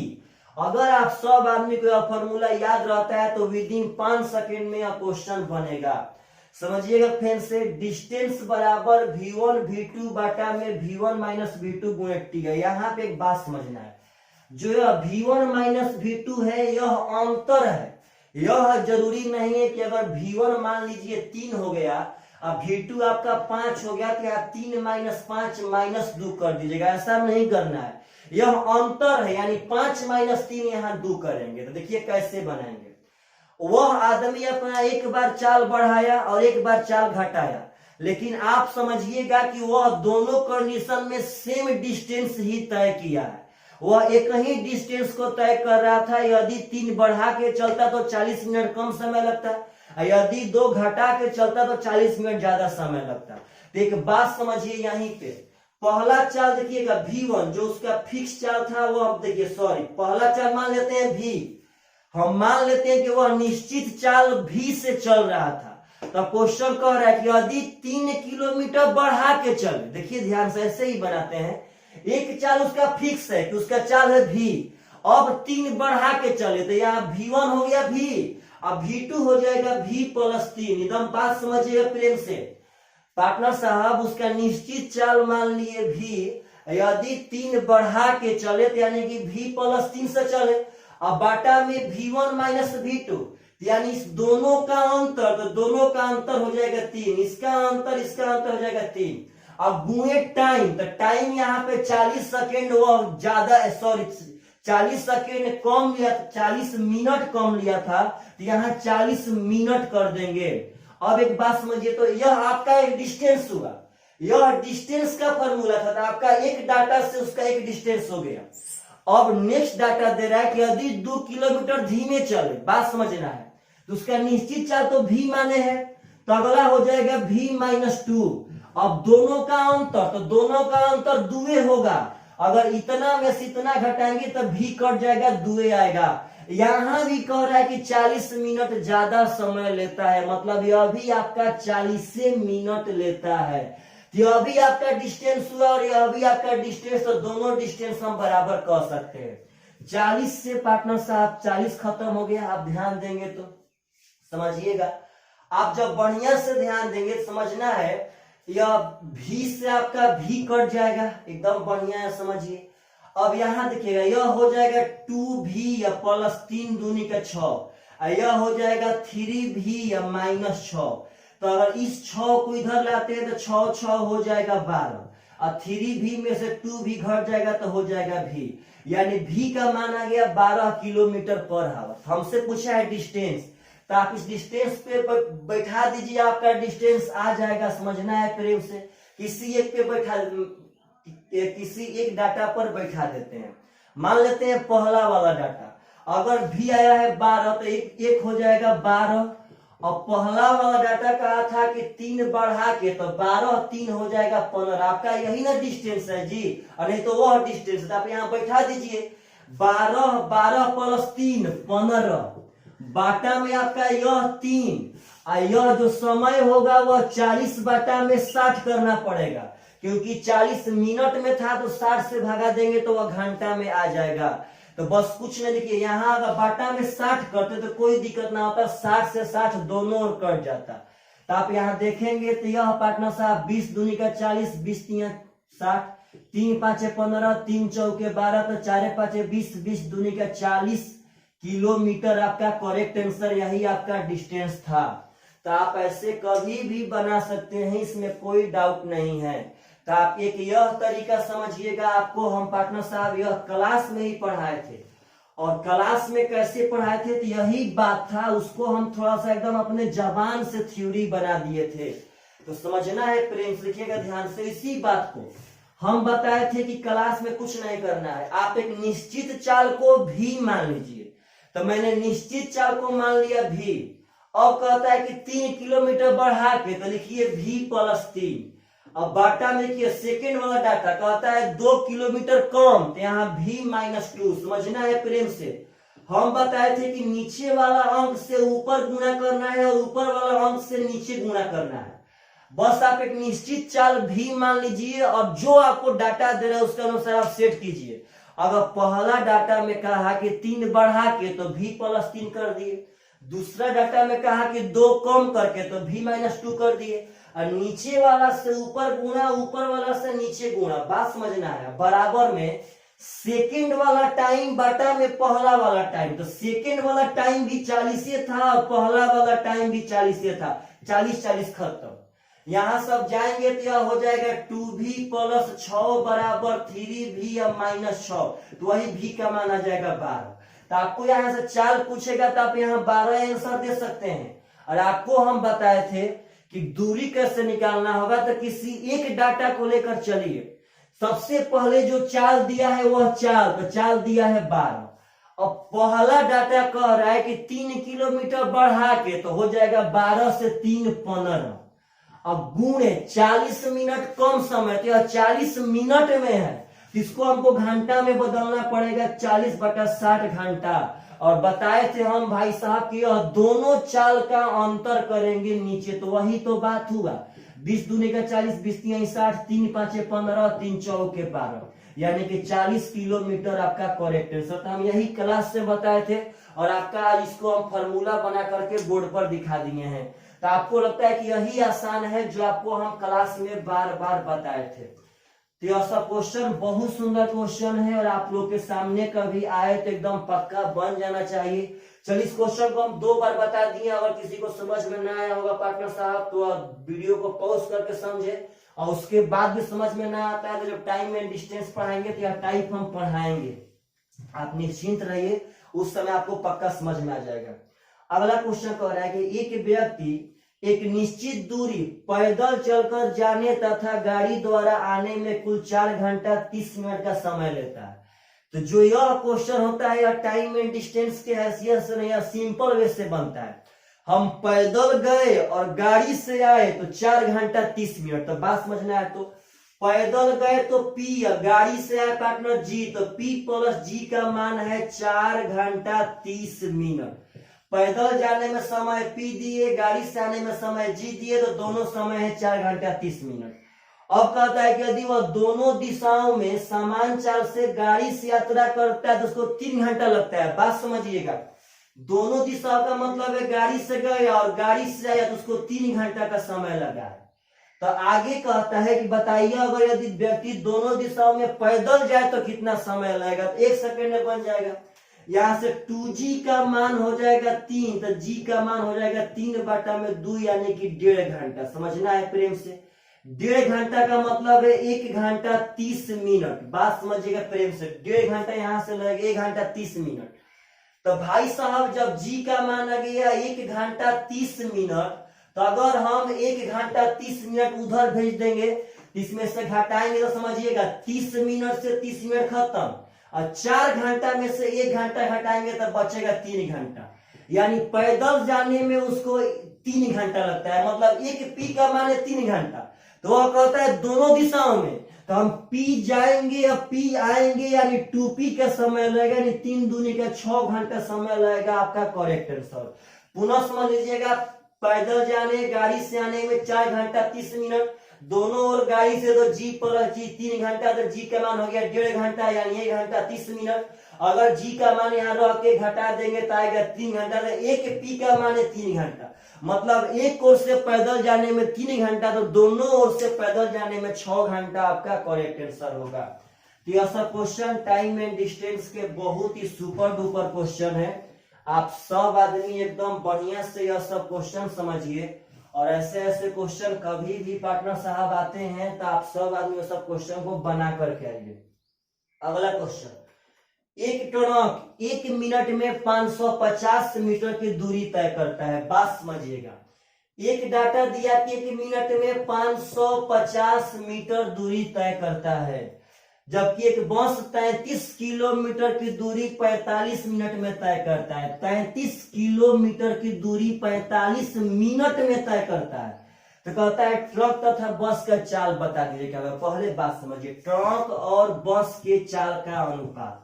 अगर आप सब आदमी को यह फॉर्मूला याद रहता है तो विद इन 5 सेकेंड में यह क्वेश्चन बनेगा। समझिएगा फ्रेंड से, डिस्टेंस बराबर v1 v2 बाटा में v1 माइनस v2 गुणे t है। यहाँ पे एक बात समझना है, जो यह v1 माइनस v2 है यह अंतर है। यह जरूरी नहीं है कि अगर v1 मान लीजिए 3 हो गया अब v2 आपका 5 हो गया तो आप 3 माइनस 5 माइनस 2 कर दीजिएगा, ऐसा नहीं करना है। यह अंतर है, यानी 5 माइनस 3 यहाँ 2 करेंगे। तो देखिए कैसे बनाएंगे। वह आदमी अपना एक बार चाल बढ़ाया और एक बार चाल घटाया, लेकिन आप समझिएगा कि वह दोनों कंडीशन में सेम डिस्टेंस ही तय किया है। वह एक ही डिस्टेंस को तय कर रहा था। यदि 3 बढ़ा के चलता तो 40 मिनट कम समय लगता, यदि 2 घटा के चलता तो 40 मिनट ज्यादा समय लगता। तो एक बात समझिए, यहीं पे पहला चाल देखिएगा v1 जो उसका फिक्स चाल था, वो अब देखिए सॉरी पहला चाल मान लेते हैं v, हम मान लेते हैं कि वह निश्चित चाल v से चल रहा था। तो क्वेश्चन कह रहा है कि यदि 3 किलोमीटर बढ़ा के चले, देखिए ध्यान से ऐसे ही बनाते हैं, एक चाल उसका फिक्स है कि उसका चाल है v, अब 3 बढ़ा के चले तो यहाँ v1 हो गया v, अब v2 हो जाएगा v प्लस 3। एकदम बात समझिएगा प्रेम से पार्टनर साहब, उसका निश्चित चाल मान लिए v, यदि 3 बढ़ा के चले तो यानी कि v प्लस 3 से चले, अब बाटा में v1 माइनस v2 यानी इस दोनों का अंतर, तो दोनों का अंतर हो जाएगा 3, इसका अंतर हो जाएगा 3। अब गुणे टाइम, तो टाइम यहाँ पे 40 सेकेंड वह ज्यादा सॉरी 40 सेकेंड कम लिया, 40 मिनट कम लिया था, तो यहाँ 40 मिनट कर देंगे। अब एक बात समझिए, तो यह आपका एक डिस्टेंस हुआ, यह डिस्टेंस का फॉर्मूला था, तो आपका एक डाटा से उसका एक डिस्टेंस हो गया। अब नेक्स्ट डाटा दे रहा है कि यदि 2 किलोमीटर धीमे चले, बात समझना है, तो उसका निश्चित चाल तो v माने है, तो अगला हो जाएगा v माइनस 2। अब दोनों का अंतर, तो दोनों का अंतर 2 होगा, अगर इतना में से इतना घटाएंगे तो v कट जाएगा, 2 आएगा। यहां भी कह रहा है कि 40 मिनट ज्यादा समय लेता है, मतलब यह भी आपका 40 मिनट लेता है। यह भी आपका डिस्टेंस हुआ और यह भी आपका डिस्टेंस, तो दोनों डिस्टेंस हम बराबर कह सकते हैं। 40 से पार्टनर साहब 40 खत्म हो गया। आप ध्यान देंगे तो समझिएगा, आप जब बढ़िया से ध्यान देंगे समझना है, यह v से आपका v कट जाएगा, एकदम बढ़िया है समझिए। अब यहां देखिएगा यह हो जाएगा 2v या प्लस 3 दूनी का 6, यह हो जाएगा 3v या माइनस 6। तो अगर इस 6 को इधर लाते हैं तो 6 6 हो जाएगा 12, और 3v में से 2v घट जाएगा तो हो जाएगा v, यानी v का मान आ गया 12 किलोमीटर पर आवर। हमसे पूछा है डिस्टेंस, तो आप इस डिस्टेंस पे बैठा दीजिए, आपका डिस्टेंस आ जाएगा। समझना है प्रेम से, किसी एक पे बैठा, किसी एक डाटा पर बैठा देते हैं। मान लेते हैं पहला वाला डाटा, अगर v आया है 12 तो एक हो जाएगा 12, और पहला वाला डाटा कहा था कि 3 बढ़ा के, तो 12 3 हो जाएगा 15। आपका यही ना डिस्टेंस है जी, और नहीं तो वह डिस्टेंस है। तो आप यहाँ बैठा दीजिए 12 12 प्लस 3 15, बाटा में आपका यह 3, और यह जो समय होगा वह 40 बाटा में 60 करना पड़ेगा, क्योंकि 40 मिनट में था तो 60 से भागा देंगे तो वह घंटा में आ जाएगा। तो बस कुछ नहीं, देखिए यहाँ अगर बाटा में 60 करते तो कोई दिक्कत ना होता, 60 से 60 दोनों ओर कट जाता। तो आप यहाँ देखेंगे तो यह पार्टनर साहब 20 दूनी का 40, 20 3 60, 3 5 15, 3 चौके 12, तो 4 5 20, 20 दूनी का 40 किलोमीटर आपका करेक्ट आंसर, यही आपका डिस्टेंस था। तो आप ऐसे कभी भी बना सकते हैं, इसमें कोई डाउट नहीं है। तो आप एक यह तरीका समझिएगा, आपको हम पार्टनर साहब यह क्लास में ही पढ़ाए थे, और क्लास में कैसे पढ़ाए थे तो यही बात था, उसको हम थोड़ा सा एकदम अपने जबान से थ्योरी बना दिए थे। तो समझना है प्रेम से, लिखिएगा ध्यान से, इसी बात को हम बताए थे कि क्लास में कुछ नहीं करना है। आप एक निश्चित चाल को भी मान लीजिए, तो मैंने निश्चित चाल को मान लिया v, अब कहता है कि 3 किलोमीटर बढ़ा के, तो लिखिए v प्लस 3। अब बाटा में देखिए सेकेंड वाला डाटा कहता है 2 किलोमीटर कम, तो यहाँ v माइनस 2। समझना है प्रेम से, हम बताए थे कि नीचे वाला अंक से ऊपर गुणा करना है और ऊपर वाला अंक से नीचे गुणा करना है। बस आप एक निश्चित चाल v मान लीजिए और जो आपको डाटा दे रहा है उसके अनुसार आप सेट कीजिए। अगर पहला डाटा में कहा कि 3 बढ़ा के तो v+3 कर दिए, दूसरा डाटा में कहा कि 2 कम करके तो v-2 कर दिए, और नीचे वाला से ऊपर गुणा, ऊपर वाला से नीचे गुणा। बात समझना है। बराबर में सेकंड वाला टाइम बटा में पहला वाला टाइम, तो सेकंड वाला टाइम भी 40 था और पहला वाला टाइम भी 40 था। 40 खत्म। यहां सब जाएंगे तो यह हो जाएगा 2v+6 बराबर 3v या -6, तो वही v का मान आ जाएगा 12। तो आपको यहां से चाल पूछेगा तो आप यहाँ 12 आंसर दे सकते हैं। और आपको हम बताए थे कि दूरी कैसे निकालना होगा, तो किसी एक डाटा को लेकर चलिए। सबसे पहले जो चाल दिया है वह चाल, तो चाल दिया है 12। अब पहला डाटा कह रहा है कि 3 किलोमीटर बढ़ा के, तो हो जाएगा 12 से 3 15। अब गुणे 40 मिनट कम समय, तो यह 40 मिनट में है, इसको हमको घंटा में बदलना पड़ेगा। 40/60 घंटा। और बताए थे हम भाई साहब कि यह दोनों चाल का अंतर करेंगे नीचे, तो वही तो बात हुआ। 20 दूनी का 40, 20 तिया 60, 3 5 15, 3 चौके 12, यानी कि 40 किलोमीटर आपका करेक्ट आंसर। तो हम यही क्लास से बताए थे और आपका आज इसको हम फॉर्मूला बना करके बोर्ड पर दिखा दिए हैं। तो आपको लगता है कि यही आसान है जो आपको हम क्लास में बार बार बताए थे। तो यह सब क्वेश्चन बहुत सुंदर क्वेश्चन है और आप लोग के सामने कभी आए तो एकदम पक्का बन जाना चाहिए। चलिए इस क्वेश्चन को हम 2 बार बता दिए। अगर किसी को समझ में ना आया होगा पार्टनर साहब तो वीडियो को पॉज करके समझे, और उसके बाद भी समझ में ना आता है तो जब टाइम एंड डिस्टेंस पढ़ाएंगे तो यह टाइप हम पढ़ाएंगे। आप निश्चिंत रहिए, उस समय आपको पक्का समझ में आ जाएगा। अगला क्वेश्चन कह रहा है कि एक व्यक्ति एक निश्चित दूरी पैदल चलकर जाने तथा गाड़ी द्वारा आने में कुल 4 घंटा 30 मिनट का समय लेता है। तो जो यह क्वेश्चन होता है यह टाइम एंड डिस्टेंस के हैसियत से नहीं, सिंपल वे से बनता है। हम पैदल गए और गाड़ी से आए तो 4 घंटा 30 मिनट। तो बात समझना है। तो पैदल गए तो P, गाड़ी से आए पार्टनर G, तो P+G का मान है 4 घंटा 30 मिनट। पैदल जाने में समय P दिए, गाड़ी से आने में समय G दिए, तो दोनों समय है 4 घंटा 30 मिनट। अब कहता है कि यदि वह दोनों दिशाओं में समान चाल से गाड़ी से यात्रा करता है तो उसको 3 घंटा लगता है। बात समझिएगा। दोनों दिशाओं का मतलब है गाड़ी से गए और गाड़ी से आया तो उसको 3 घंटा का समय लगा है। तो आगे कहता है कि बताइए अगर यदि व्यक्ति दोनों दिशाओं में पैदल जाए तो कितना समय लगेगा। तो 1 सेकेंड में बन जाएगा। यहां से 2G का मान हो जाएगा 3, तो G का मान हो जाएगा 3/2 यानी कि 1.5 घंटा। समझना है प्रेम से। 1.5 घंटा का मतलब है 1 घंटा 30 मिनट। बात समझिएगा प्रेम से। 1.5 घंटा यहां से लगेगा 1 घंटा 30 मिनट। तो भाई साहब जब G का मान आ गया 1 घंटा 30 मिनट, तो अगर हम 1 घंटा 30 मिनट उधर भेज देंगे, इसमें से घटाएंगे तो समझिएगा 30 मिनट से 30 मिनट खत्म, और 4 घंटा में से 1 घंटा घटाएंगे तो बचेगा 3 घंटा। यानी पैदल जाने में उसको 3 घंटा लगता है। मतलब एक P का मान है 3 घंटा। तो वह कहता है दोनों दिशाओं में, तो हम P जाएंगे या P आएंगे यानी 2P का समय लगेगा, यानी 3 दूनी का 6 घंटा समय लगेगा आपका करेक्ट आंसर। पुनः समझ लीजिएगा। पैदल जाने गाड़ी से आने में 4 घंटा 30 मिनट, दोनों ओर गाड़ी से तो G+G 3 घंटा, तो G का मान हो गया 1.5 घंटा यानी 1 घंटा 30 मिनट। अगर G का मान यहाँ रख के घटा देंगे तो आएगा 3 घंटा। तो एक P का मान है 3 घंटा। मतलब एक ओर से पैदल जाने में 3 घंटा, तो दोनों ओर से पैदल जाने में 6 घंटा आपका करेक्ट आंसर होगा। तो यह सब क्वेश्चन टाइम एंड डिस्टेंस के बहुत ही सुपर डुपर क्वेश्चन है। आप सब आदमी एकदम बढ़िया से यह सब क्वेश्चन समझिए, और ऐसे ऐसे क्वेश्चन कभी भी पार्टनर साहब आते हैं तो आप सब आदमी सब क्वेश्चन को बना करके आइए। अगला क्वेश्चन, एक ट्रक 1 मिनट में 550 मीटर की दूरी तय करता है। बात समझिएगा। एक डाटा दिया कि 1 मिनट में 550 मीटर दूरी तय करता है, जबकि एक बस 33 किलोमीटर की दूरी 45 मिनट में तय करता है। 33 किलोमीटर की दूरी 45 मिनट में तय करता है। तो कहता है ट्रक तथा बस का चाल बता दीजिए। क्या पहले बात समझिए, ट्रक और बस के चाल का अनुपात।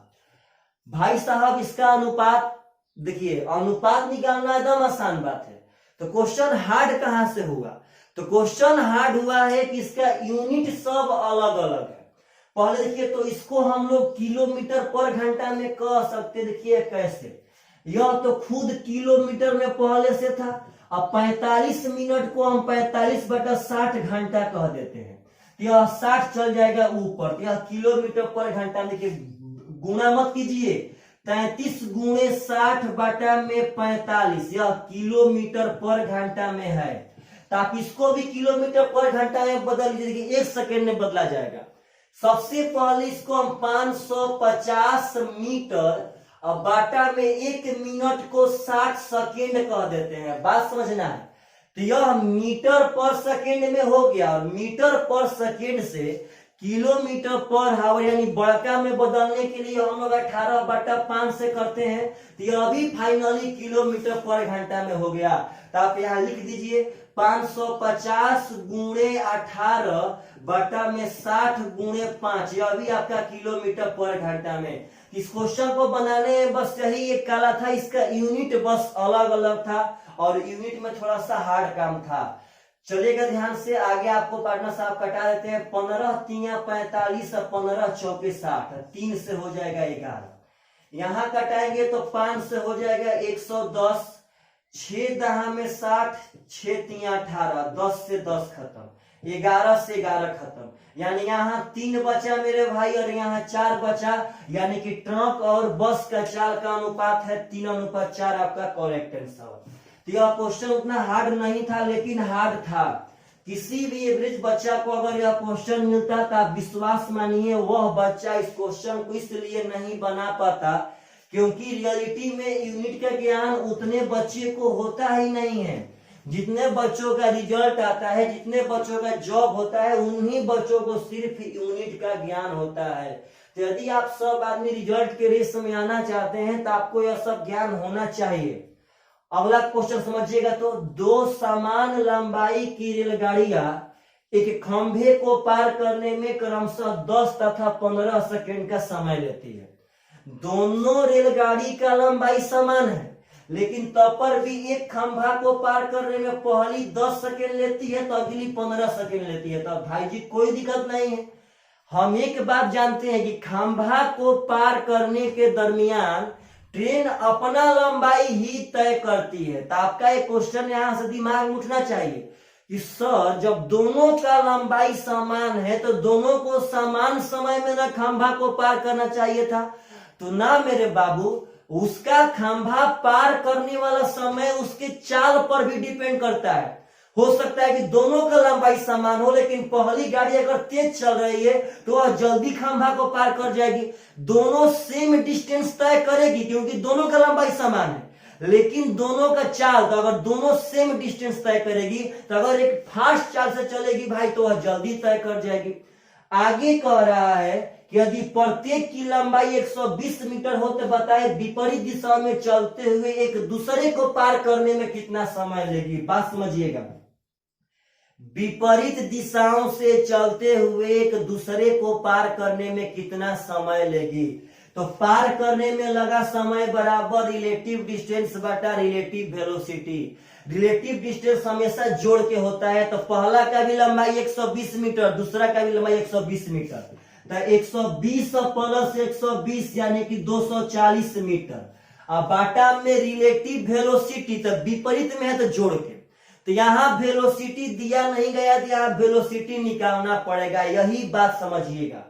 भाई साहब इसका अनुपात देखिए, अनुपात निकालना एकदम आसान बात है। तो क्वेश्चन हार्ड कहां से हुआ? तो क्वेश्चन हार्ड हुआ है कि इसका यूनिट सब अलग अलग है। पहले देखिए तो इसको हम लोग किलोमीटर पर घंटा में कह सकते, देखिए कैसे, यह तो खुद किलोमीटर में पहले से था। अब 45 मिनट को हम 45/60 घंटा कह देते हैं, तो यह 60 चल जाएगा ऊपर, तो यह किलोमीटर पर घंटा। देखिए गुणा मत कीजिए, 33 गुणे 60/45, यह किलोमीटर पर घंटा में है। तो आप इसको भी किलोमीटर पर घंटा में बदल लीजिए, 1 सेकेंड में बदला जाएगा। सबसे पहले इसको हम 550 मीटर और बाटा में 1 मिनट को 60 सेकेंड कह देते हैं, बात समझना है। तो यह मीटर पर सेकेंड में हो गया, और मीटर पर सेकेंड से किलोमीटर पर हावर यानी बड़का में बदलने के लिए हम लोग 18/5 से करते हैं, तो यह अभी फाइनली किलोमीटर पर घंटा में हो गया। तो आप यहाँ लिख दीजिए 550 गुणे 18/60 यह भी आपका किलोमीटर पर घंटा में। इस क्वेश्चन को बनाने में बस यही एक काला था, इसका यूनिट बस अलग अलग था और यूनिट में थोड़ा सा हार्ड काम था। चलिएगा ध्यान से, आगे आपको पार्टनर साहब कटा देते हैं। 15 × 3 = 45 और 15 × 4 = 60, 3 से हो जाएगा 11। यहाँ कटाएंगे तो 5 से हो जाएगा 110, 6 दहा में 60, 6 × 3 = 18, 10 से 10 खत्म, 11 से 11 खत्म, यानी यहाँ 3 बचा मेरे भाई और यहाँ 4 बचा, यानी कि ट्रक और बस का चाल का अनुपात है 3:4 आपका करेक्ट आंसर। तो यह क्वेश्चन उतना हार्ड नहीं था, लेकिन हार्ड था। किसी भी एवरेज बच्चा को अगर यह क्वेश्चन मिलता तो आप विश्वास मानिए वह बच्चा इस क्वेश्चन को इसलिए नहीं बना पाता क्योंकि रियलिटी में यूनिट का ज्ञान उतने बच्चे को होता ही नहीं है। जितने बच्चों का रिजल्ट आता है, जितने बच्चों का जॉब होता है, उन्हीं बच्चों को सिर्फ यूनिट का ज्ञान होता है। तो यदि आप सब आदमी रिजल्ट के रेस में आना चाहते हैं तो आपको यह सब ज्ञान होना चाहिए। अगला क्वेश्चन समझिएगा तो, 2 समान लंबाई की रेलगाड़ियां एक खंभे को पार करने में क्रमशः 10 तथा 15 सेकेंड का समय लेती है। दोनों रेलगाड़ी का लंबाई समान है, लेकिन तब पर भी एक खंभा को पार करने में पहली 10 सेकेंड लेती है तो अगली 15 सेकेंड लेती है। तो भाई जी कोई दिक्कत नहीं है। हम एक बात जानते हैं कि खंभा को पार करने के दरमियान ट्रेन अपना लंबाई ही तय करती है। तो आपका एक क्वेश्चन यहां से दिमाग में उठना चाहिए कि सर जब दोनों का लंबाई समान है तो दोनों को समान समय में ना खंभा को पार करना चाहिए था। तो ना मेरे बाबू, उसका खंभा पार करने वाला समय उसके चाल पर भी डिपेंड करता है। हो सकता है कि दोनों का लंबाई समान हो, लेकिन पहली गाड़ी अगर तेज चल रही है तो वह जल्दी खंभा को पार कर जाएगी। दोनों सेम डिस्टेंस तय करेगी क्योंकि दोनों का लंबाई समान है, लेकिन दोनों का चाल, तो अगर दोनों सेम डिस्टेंस तय करेगी तो अगर एक फास्ट चाल से चलेगी भाई तो वह जल्दी तय कर जाएगी। आगे कह रहा है कि यदि प्रत्येक की लंबाई 120 मीटर हो तो बताए विपरीत दिशा में चलते हुए एक दूसरे को पार करने में कितना समय लेगी। बात समझिएगा, विपरीत दिशाओं से चलते हुए एक दूसरे को पार करने में कितना समय लेगी। तो पार करने में लगा समय बराबर रिलेटिव डिस्टेंस बटा रिलेटिव वेलोसिटी। रिलेटिव डिस्टेंस हमेशा जोड़ के होता है, तो पहला का भी लंबाई 120 मीटर, दूसरा का भी लंबाई 120 मीटर, तो 120 प्लस 120 यानी कि 240 मीटर। अब बाटा में रिलेटिव वेलोसिटी तो विपरीत में है तो जोड़ के, तो यहाँ वेलोसिटी दिया नहीं गया तो यहाँ वेलोसिटी निकालना पड़ेगा। यही बात समझिएगा।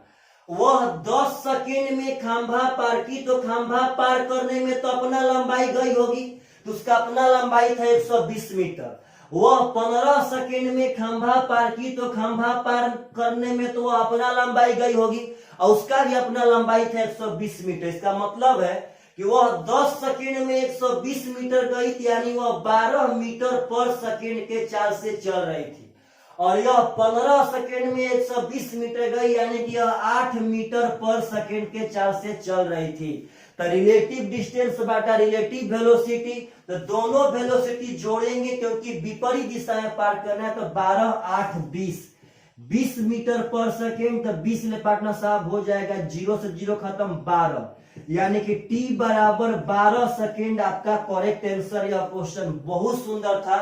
वह 10 सेकेंड में खंभा पार की तो खंभा पार करने में तो अपना लंबाई गई होगी, तो उसका अपना लंबाई था 120 मीटर। वह 15 सेकेंड में खंभा पार की तो खंभा पार करने में तो वह अपना लंबाई गई होगी और उसका भी अपना लंबाई था 120 मीटर। इसका मतलब है कि वह 10 सेकेंड में 120 मीटर गई थी, यानी वह 12 मीटर पर सेकेंड के चाल से चल रही थी, और यह 15 सेकेंड में 120 मीटर गई, यानी कि यह 8 मीटर पर सेकेंड के चाल से चल रही थी। तो रिलेटिव डिस्टेंस बटा रिलेटिव वेलोसिटी, तो दोनों वेलोसिटी जोड़ेंगे क्योंकि विपरीत दिशा में पार करना है। तो 12 8 20 मीटर पर सेकेंड, तो 20 में पार्टनर साहब हो जाएगा 0 से 0 खत्म 12, यानी कि t बराबर 12 सेकेंड आपका करेक्ट आंसर। यह क्वेश्चन बहुत सुंदर था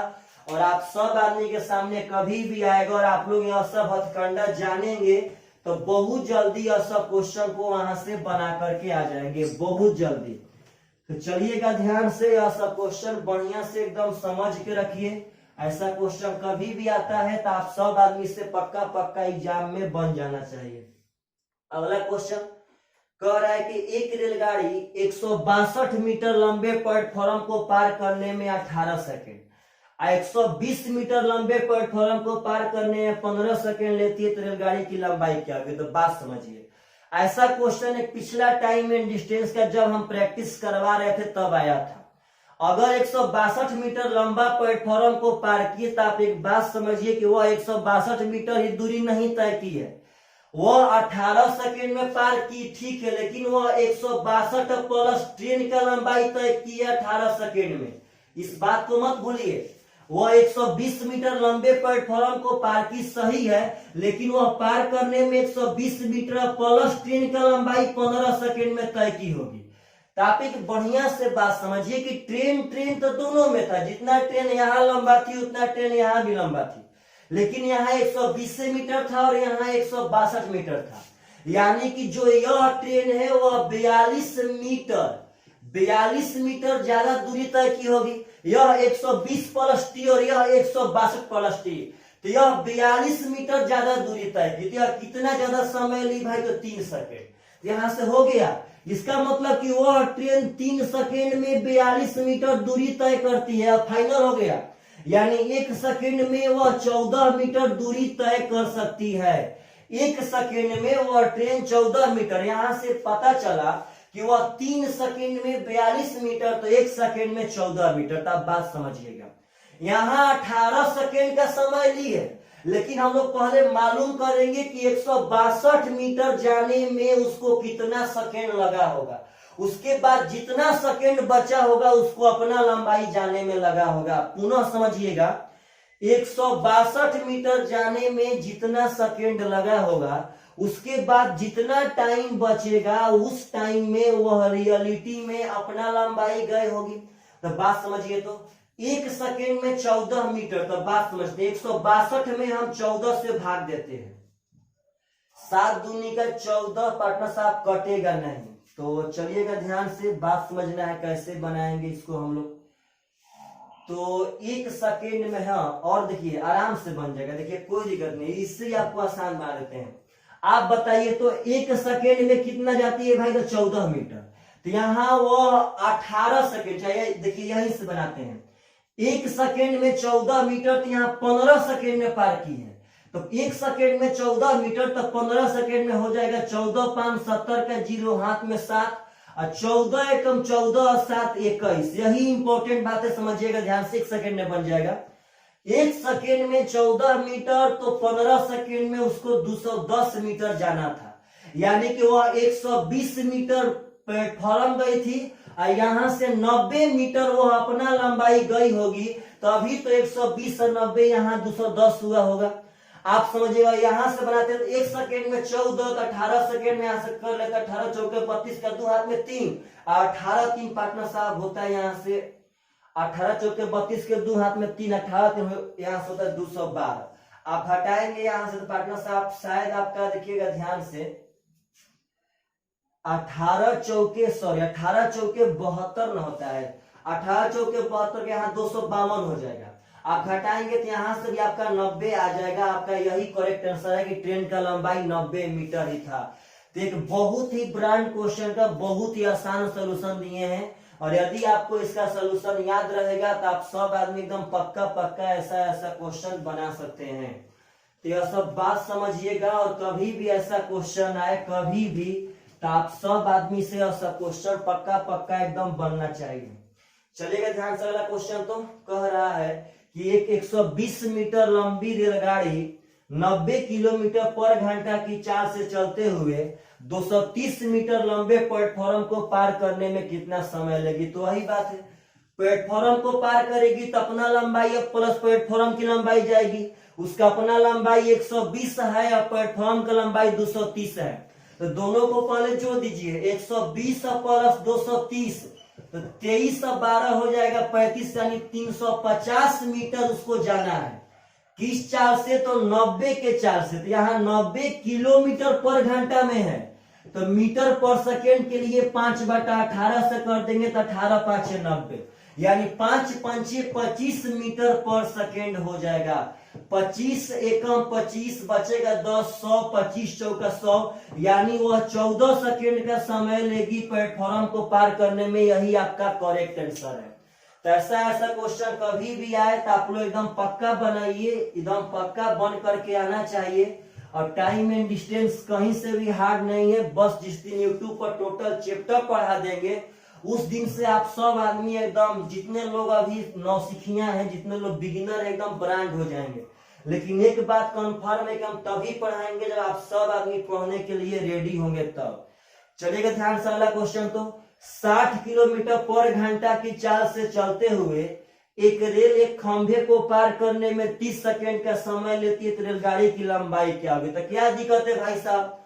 और आप सब आदमी के सामने कभी भी आएगा और आप लोग यह सब हथकंडा जानेंगे तो बहुत जल्दी यह सब क्वेश्चन को वहां से बना करके आ जाएंगे, बहुत जल्दी। तो चलिएगा ध्यान से, यह सब क्वेश्चन बढ़िया से एकदम समझ के रखिए। ऐसा क्वेश्चन कभी भी आता है तो आप सब आदमी से पक्का पक्का एग्जाम में बन जाना चाहिए। अगला क्वेश्चन कह रहा है कि एक रेलगाड़ी 162 मीटर लंबे प्लेटफॉर्म को पार करने में 18 सेकेंड, 120 मीटर लंबे प्लेटफॉर्म को पार करने में 15 सेकेंड लेती है, तो रेलगाड़ी की लंबाई क्या होगी? तो बात समझिए। ऐसा क्वेश्चन एक पिछला टाइम एंड डिस्टेंस का जब हम प्रैक्टिस करवा रहे थे तब आया था। अगर 162 मीटर लंबा प्लेटफॉर्म को पार किए तो आप एक बात समझिए कि वह 162 मीटर ही दूरी नहीं तय की है, वह 18 सेकेंड में पार की, ठीक है, लेकिन वह 162 प्लस ट्रेन का लंबाई तय की है 18 सेकेंड में। इस बात को मत भूलिए। वह 120 मीटर लंबे प्लेटफॉर्म को पार की, सही है, लेकिन वह पार करने में 120 मीटर प्लस ट्रेन का लंबाई 15 सेकेंड में तय की होगी। तो आप एक बढ़िया से बात समझिए कि ट्रेन तो दोनों में था, जितना ट्रेन यहाँ लंबा थी उतना ट्रेन यहाँ भी लंबा थी, लेकिन यहाँ 120 मीटर था और यहाँ 162 मीटर था। यानी कि जो यह ट्रेन है वह 42 मीटर ज्यादा दूरी तय की होगी। यह 120 प्लस टी और यह 162 प्लस टी, तो यह 42 मीटर ज्यादा दूरी तय की। यह कितना ज्यादा समय ली भाई? तो 3 सेकेंड। यहां से हो गया। इसका मतलब कि वह ट्रेन 3 सेकेंड में 42 मीटर दूरी तय करती है। अब फाइनल हो गया, यानी 1 सेकेंड में वह 14 मीटर दूरी तय कर सकती है। 1 सेकेंड में वह ट्रेन 14 मीटर, यहां से पता चला कि वह 3 सेकेंड में 42 मीटर, तो 1 सेकेंड में 14 मीटर। तो आप बात समझिएगा, यहाँ 18 सेकेंड का समय ली है, लेकिन हम लोग पहले मालूम करेंगे कि 162 मीटर जाने में उसको कितना सेकेंड लगा होगा। उसके बाद जितना सेकेंड बचा होगा उसको अपना लंबाई जाने में लगा होगा। पुनः समझिएगा, 162 मीटर जाने में जितना सेकेंड लगा होगा, उसके बाद जितना टाइम बचेगा उस टाइम में वह रियलिटी में अपना लंबाई गए होगी। तो बात समझिए, तो 1 सेकेंड में 14 मीटर, तो बात समझते 162 में हम 14 से भाग देते हैं, 7 दूनी का 14, पार्टनर साहब कटेगा नहीं। तो चलिएगा ध्यान से, बात समझना है कैसे बनाएंगे इसको हम लोग। तो 1 सेकेंड में, हाँ, और देखिए आराम से बन जाएगा, देखिए कोई दिक्कत नहीं, इससे आपको आसान बना देते हैं। आप बताइए तो 1 सेकेंड में कितना जाती है भाई? तो 14 मीटर। तो यहाँ वो 18 सेकेंड, चाहिए देखिए यहीं से बनाते हैं। 1 सेकेंड में 14 मीटर, तो यहाँ 15 सेकेंड में पार की है। तो 1 सेकेंड में 14 मीटर, तो 15 सेकेंड में हो जाएगा 14 5 70 का 0 हाथ में 7, और 14 एकम 14 और 7 21। यही इंपॉर्टेंट बात है, समझिएगा ध्यान से। 1 सेकेंड में बन जाएगा 1 सेकेंड में 14 मीटर, तो 15 सेकेंड में उसको 210 मीटर जाना था। यानी कि वह 120 मीटर प्लेटफॉर्म गई थी और यहाँ से 90 मीटर वो अपना लंबाई गई होगी। तो अभी तो 120 और 90 यहाँ 210 हुआ होगा। आप समझिएगा, यहां से बनाते हैं तो 1 सेकेंड में 14, 18 सेकेंड में यहां से कर लेते 18 चौके 32 का 2 हाथ में 3, 18 3 पार्टनर साहब होता है यहाँ से 18 चौके 32 के 2 हाथ में 3, 18 3 यहाँ से होता है 212। आप हटाएंगे यहाँ से तो पार्टनर साहब शायद आपका देखिएगा ध्यान से 18 चौके 72 न होता है, 18 चौके 72 के यहाँ 252 हो जाएगा। आप घटाएंगे तो यहाँ से भी आपका 90 आ जाएगा। आपका यही करेक्ट आंसर है कि ट्रेन का लंबाई 90 मीटर ही था। तो एक बहुत ही ब्रांड क्वेश्चन का बहुत ही आसान सोल्यूशन दिए हैं, और यदि आपको इसका सोल्यूशन याद रहेगा तो आप सब आदमी एकदम पक्का ऐसा क्वेश्चन बना सकते हैं। तो यह सब बात समझिएगा, और कभी भी ऐसा क्वेश्चन आए कभी भी, तो आप सब आदमी से ऐसा क्वेश्चन पक्का एकदम बनना चाहिए। चलिएगा ध्यान से, अगला क्वेश्चन तो कह रहा है कि एक 120 मीटर लंबी रेलगाड़ी 90 किलोमीटर पर घंटा की चाल से चलते हुए 230 मीटर लंबे प्लेटफॉर्म को पार करने में कितना समय लेगी? तो वही बात है, प्लेटफॉर्म को पार करेगी तो अपना लंबाई प्लस प्लेटफॉर्म की लंबाई जाएगी। उसका अपना लंबाई 120 है और प्लेटफॉर्म का लंबाई 230 है। तो दोनों को पहले जोड़ दीजिए, 120 प्लस 230, तो 23 और 12 हो जाएगा 35, यानी 350 मीटर उसको जाना है। किस चाल से? तो 90 के चाल से। तो यहाँ 90 किलोमीटर पर घंटा में है, तो मीटर पर सेकेंड के लिए 5/18 से कर देंगे तो 18 5 90, यानी 5 पंचे 25 मीटर पर सेकेंड हो जाएगा। 25 एकम 25 बचेगा 10, 100 25 चौका 100, यानी वह 14 सेकेंड का समय लेगी प्लेटफॉर्म को पार करने में। यही आपका करेक्ट आंसर है। तो ऐसा क्वेश्चन कभी भी आए तो आप लोग एकदम पक्का बनाइए, एकदम पक्का बन करके आना चाहिए। और टाइम एंड डिस्टेंस कहीं से भी हार्ड नहीं है, बस जिस दिन यूट्यूब पर टोटल चैप्टर पढ़ा देंगे उस दिन से आप सब आदमी एकदम, जितने लोग अभी नौसिखिया हैं, जितने लोग बिगिनर है, एकदम ब्रांड हो जाएंगे। लेकिन एक बात कंफर्म है कि हम तभी पढ़ाएंगे जब आप सब आदमी पढ़ने के लिए रेडी होंगे तब। चलिएगा ध्यान से अगला क्वेश्चन। तो 60 किलोमीटर पर घंटा की चाल से चलते हुए एक रेल एक खंभे को पार करने में 30 सेकेंड का समय लेती है, तो रेलगाड़ी की लंबाई क्या होगी? तो क्या दिक्कत है भाई साहब?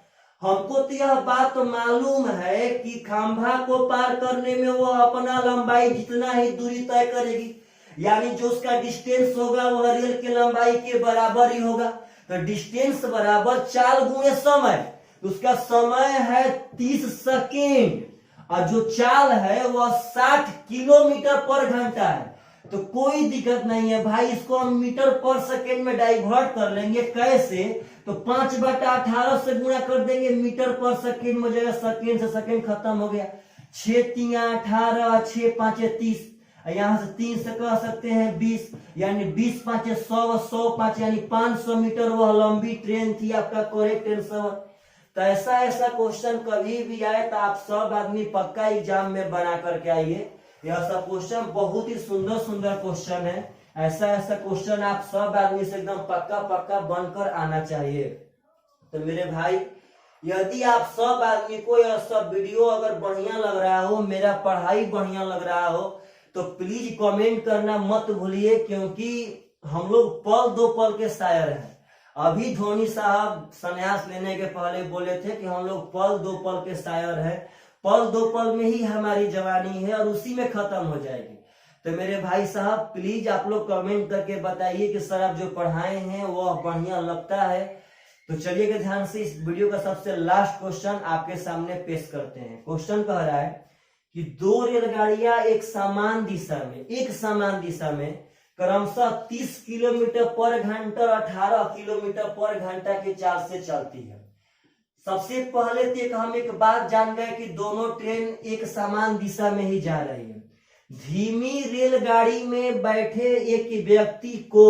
हमको तो यह बात मालूम है कि खंभा को पार करने में वो अपना लंबाई जितना ही दूरी तय करेगी, यानी जो उसका डिस्टेंस होगा वह रेल की लंबाई के बराबर ही होगा। तो डिस्टेंस बराबर चाल गुणे समय, उसका समय है 30 सेकेंड और जो चाल है वह 60 किलोमीटर पर घंटा है। तो कोई दिक्कत नहीं है भाई, इसको हम मीटर पर सेकेंड में डाइवर्ट कर लेंगे। कैसे? तो 5/18 से गुणा कर देंगे, मीटर पर सेकेंड हो जाएगा, सेकेंड से सेकेंड खत्म हो गया। 6 3 18, 6 5 30, यहां से 3 से कह सकते हैं 20, यानी 20 5 100, 100 5 यानी 500 मीटर वह लंबी ट्रेन थी। आपका करेक्ट आंसर। तो ऐसा क्वेश्चन कभी भी आए तो आप सब आदमी पक्का एग्जाम में बना करके आइए। यह सब क्वेश्चन बहुत ही सुंदर क्वेश्चन है। ऐसा क्वेश्चन आप सब आदमी से एकदम पक्का बनकर आना चाहिए। तो मेरे भाई, यदि आप सब आदमी को यह सब वीडियो अगर बढ़िया लग रहा हो, मेरा पढ़ाई बढ़िया लग रहा हो, तो प्लीज कमेंट करना मत भूलिए, क्योंकि हम लोग पल दो पल के शायर हैं। अभी धोनी साहब संन्यास लेने के पहले बोले थे कि हम लोग पल दो पल के शायर हैं, पल दो पल में ही हमारी जवानी है और उसी में खत्म हो जाएगी। तो मेरे भाई साहब, प्लीज आप लोग कमेंट करके बताइए कि सर आप जो पढ़ाए हैं वो बढ़िया लगता है। तो चलिएगा ध्यान से, इस वीडियो का सबसे लास्ट क्वेश्चन आपके सामने पेश करते हैं। क्वेश्चन कह रहा है कि 2 रेलगाड़ियां एक समान दिशा में क्रमशः 30 किलोमीटर पर घंटा और 18 किलोमीटर पर घंटा की चाल से चलती है। सबसे पहले तो हम एक बात जान गए कि दोनों ट्रेन एक समान दिशा में ही जा रही है। धीमी रेलगाड़ी में बैठे एक व्यक्ति को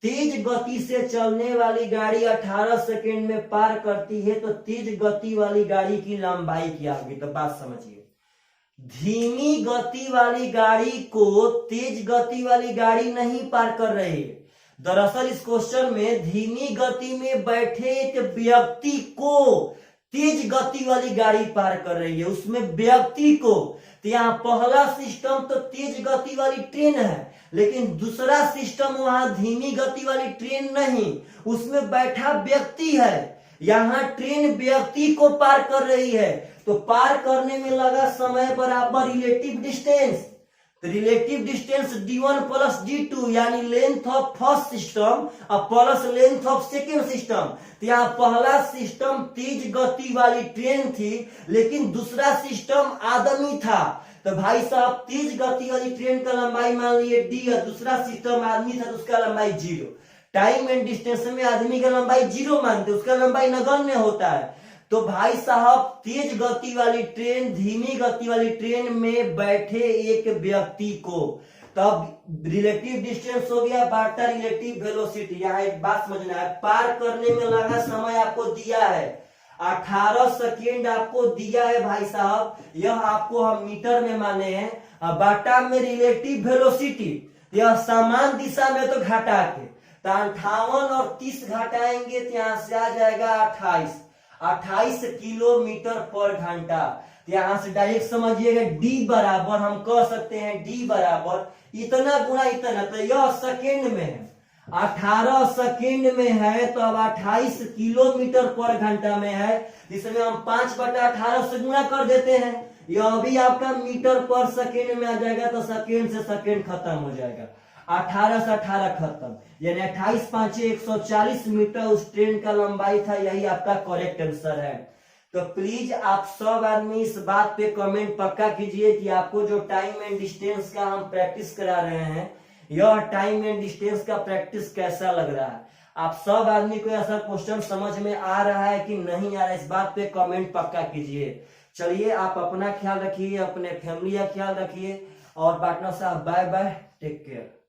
तेज गति से चलने वाली गाड़ी 18 सेकेंड में पार करती है, तो तेज गति वाली गाड़ी की लंबाई क्या होगी? तो बात समझिए, धीमी गति वाली गाड़ी को तेज गति वाली गाड़ी नहीं पार कर रही है। दरअसल इस क्वेश्चन में धीमी गति में बैठे एक व्यक्ति को तेज गति वाली गाड़ी पार कर रही है, उसमें व्यक्ति को। तो यहाँ पहला सिस्टम तो तेज गति वाली ट्रेन है, लेकिन दूसरा सिस्टम वहां धीमी गति वाली ट्रेन नहीं, उसमें बैठा व्यक्ति है। यहाँ ट्रेन व्यक्ति को पार कर रही है, तो पार करने में लगा समय बराबर रिलेटिव डिस्टेंस। तो relative distance d1 plus d2, यानी लेंथ ऑफ फर्स्ट सिस्टम और plus length of second system. तो यहाँ पहला सिस्टम तेज गति वाली ट्रेन थी, लेकिन दूसरा सिस्टम आदमी था। तो भाई साहब, तेज गति वाली ट्रेन का लंबाई मान लिए d है, दूसरा सिस्टम आदमी था तो उसका लंबाई 0। टाइम एंड डिस्टेंस में आदमी का लंबाई 0 मानते, उसका लंबाई नगण्य होता है। तो भाई साहब, तेज गति वाली ट्रेन धीमी गति वाली ट्रेन में बैठे एक व्यक्ति को, तब रिलेटिव डिस्टेंस हो गया बाटा रिलेटिव वेलोसिटी। यहाँ एक बात समझना है, पार करने में लगा समय आपको दिया है 18 सेकेंड आपको दिया है भाई साहब, यह आपको हम मीटर में माने हैं। बाटा में रिलेटिव वेलोसिटी, यह समान दिशा में तो घटा के, तो 58 और 30 घटाएंगे तो यहाँ से आ जाएगा 28 किलोमीटर पर घंटा। यहां से डायरेक्ट समझिएगा d बराबर, हम कह सकते हैं d बराबर इतना गुणा इतना, तो यह सेकेंड में है, 18 सेकेंड में है, तो अब 28 किलोमीटर पर घंटा में है, जिसमें हम 5/18 से गुणा कर देते हैं, यह भी आपका मीटर पर सेकेंड में आ जाएगा, तो सेकेंड से सेकेंड खत्म हो जाएगा। 18 से 18 खत्म, यानी 28 5 140 मीटर उस ट्रेन का लंबाई था। यही आपका करेक्ट आंसर है। तो प्लीज आप सब आदमी इस बात पे कमेंट पक्का कीजिए कि आपको जो टाइम एंड डिस्टेंस का हम प्रैक्टिस करा रहे हैं, यह टाइम एंड डिस्टेंस का प्रैक्टिस कैसा लग रहा है। आप सब आदमी को ऐसा क्वेश्चन समझ में आ रहा है कि नहीं आ रहा है, इस बात पे कमेंट पक्का कीजिए। चलिए, आप अपना ख्याल रखिए, अपने फैमिली का ख्याल रखिए, और पार्टनर साहब बाय बाय, टेक केयर।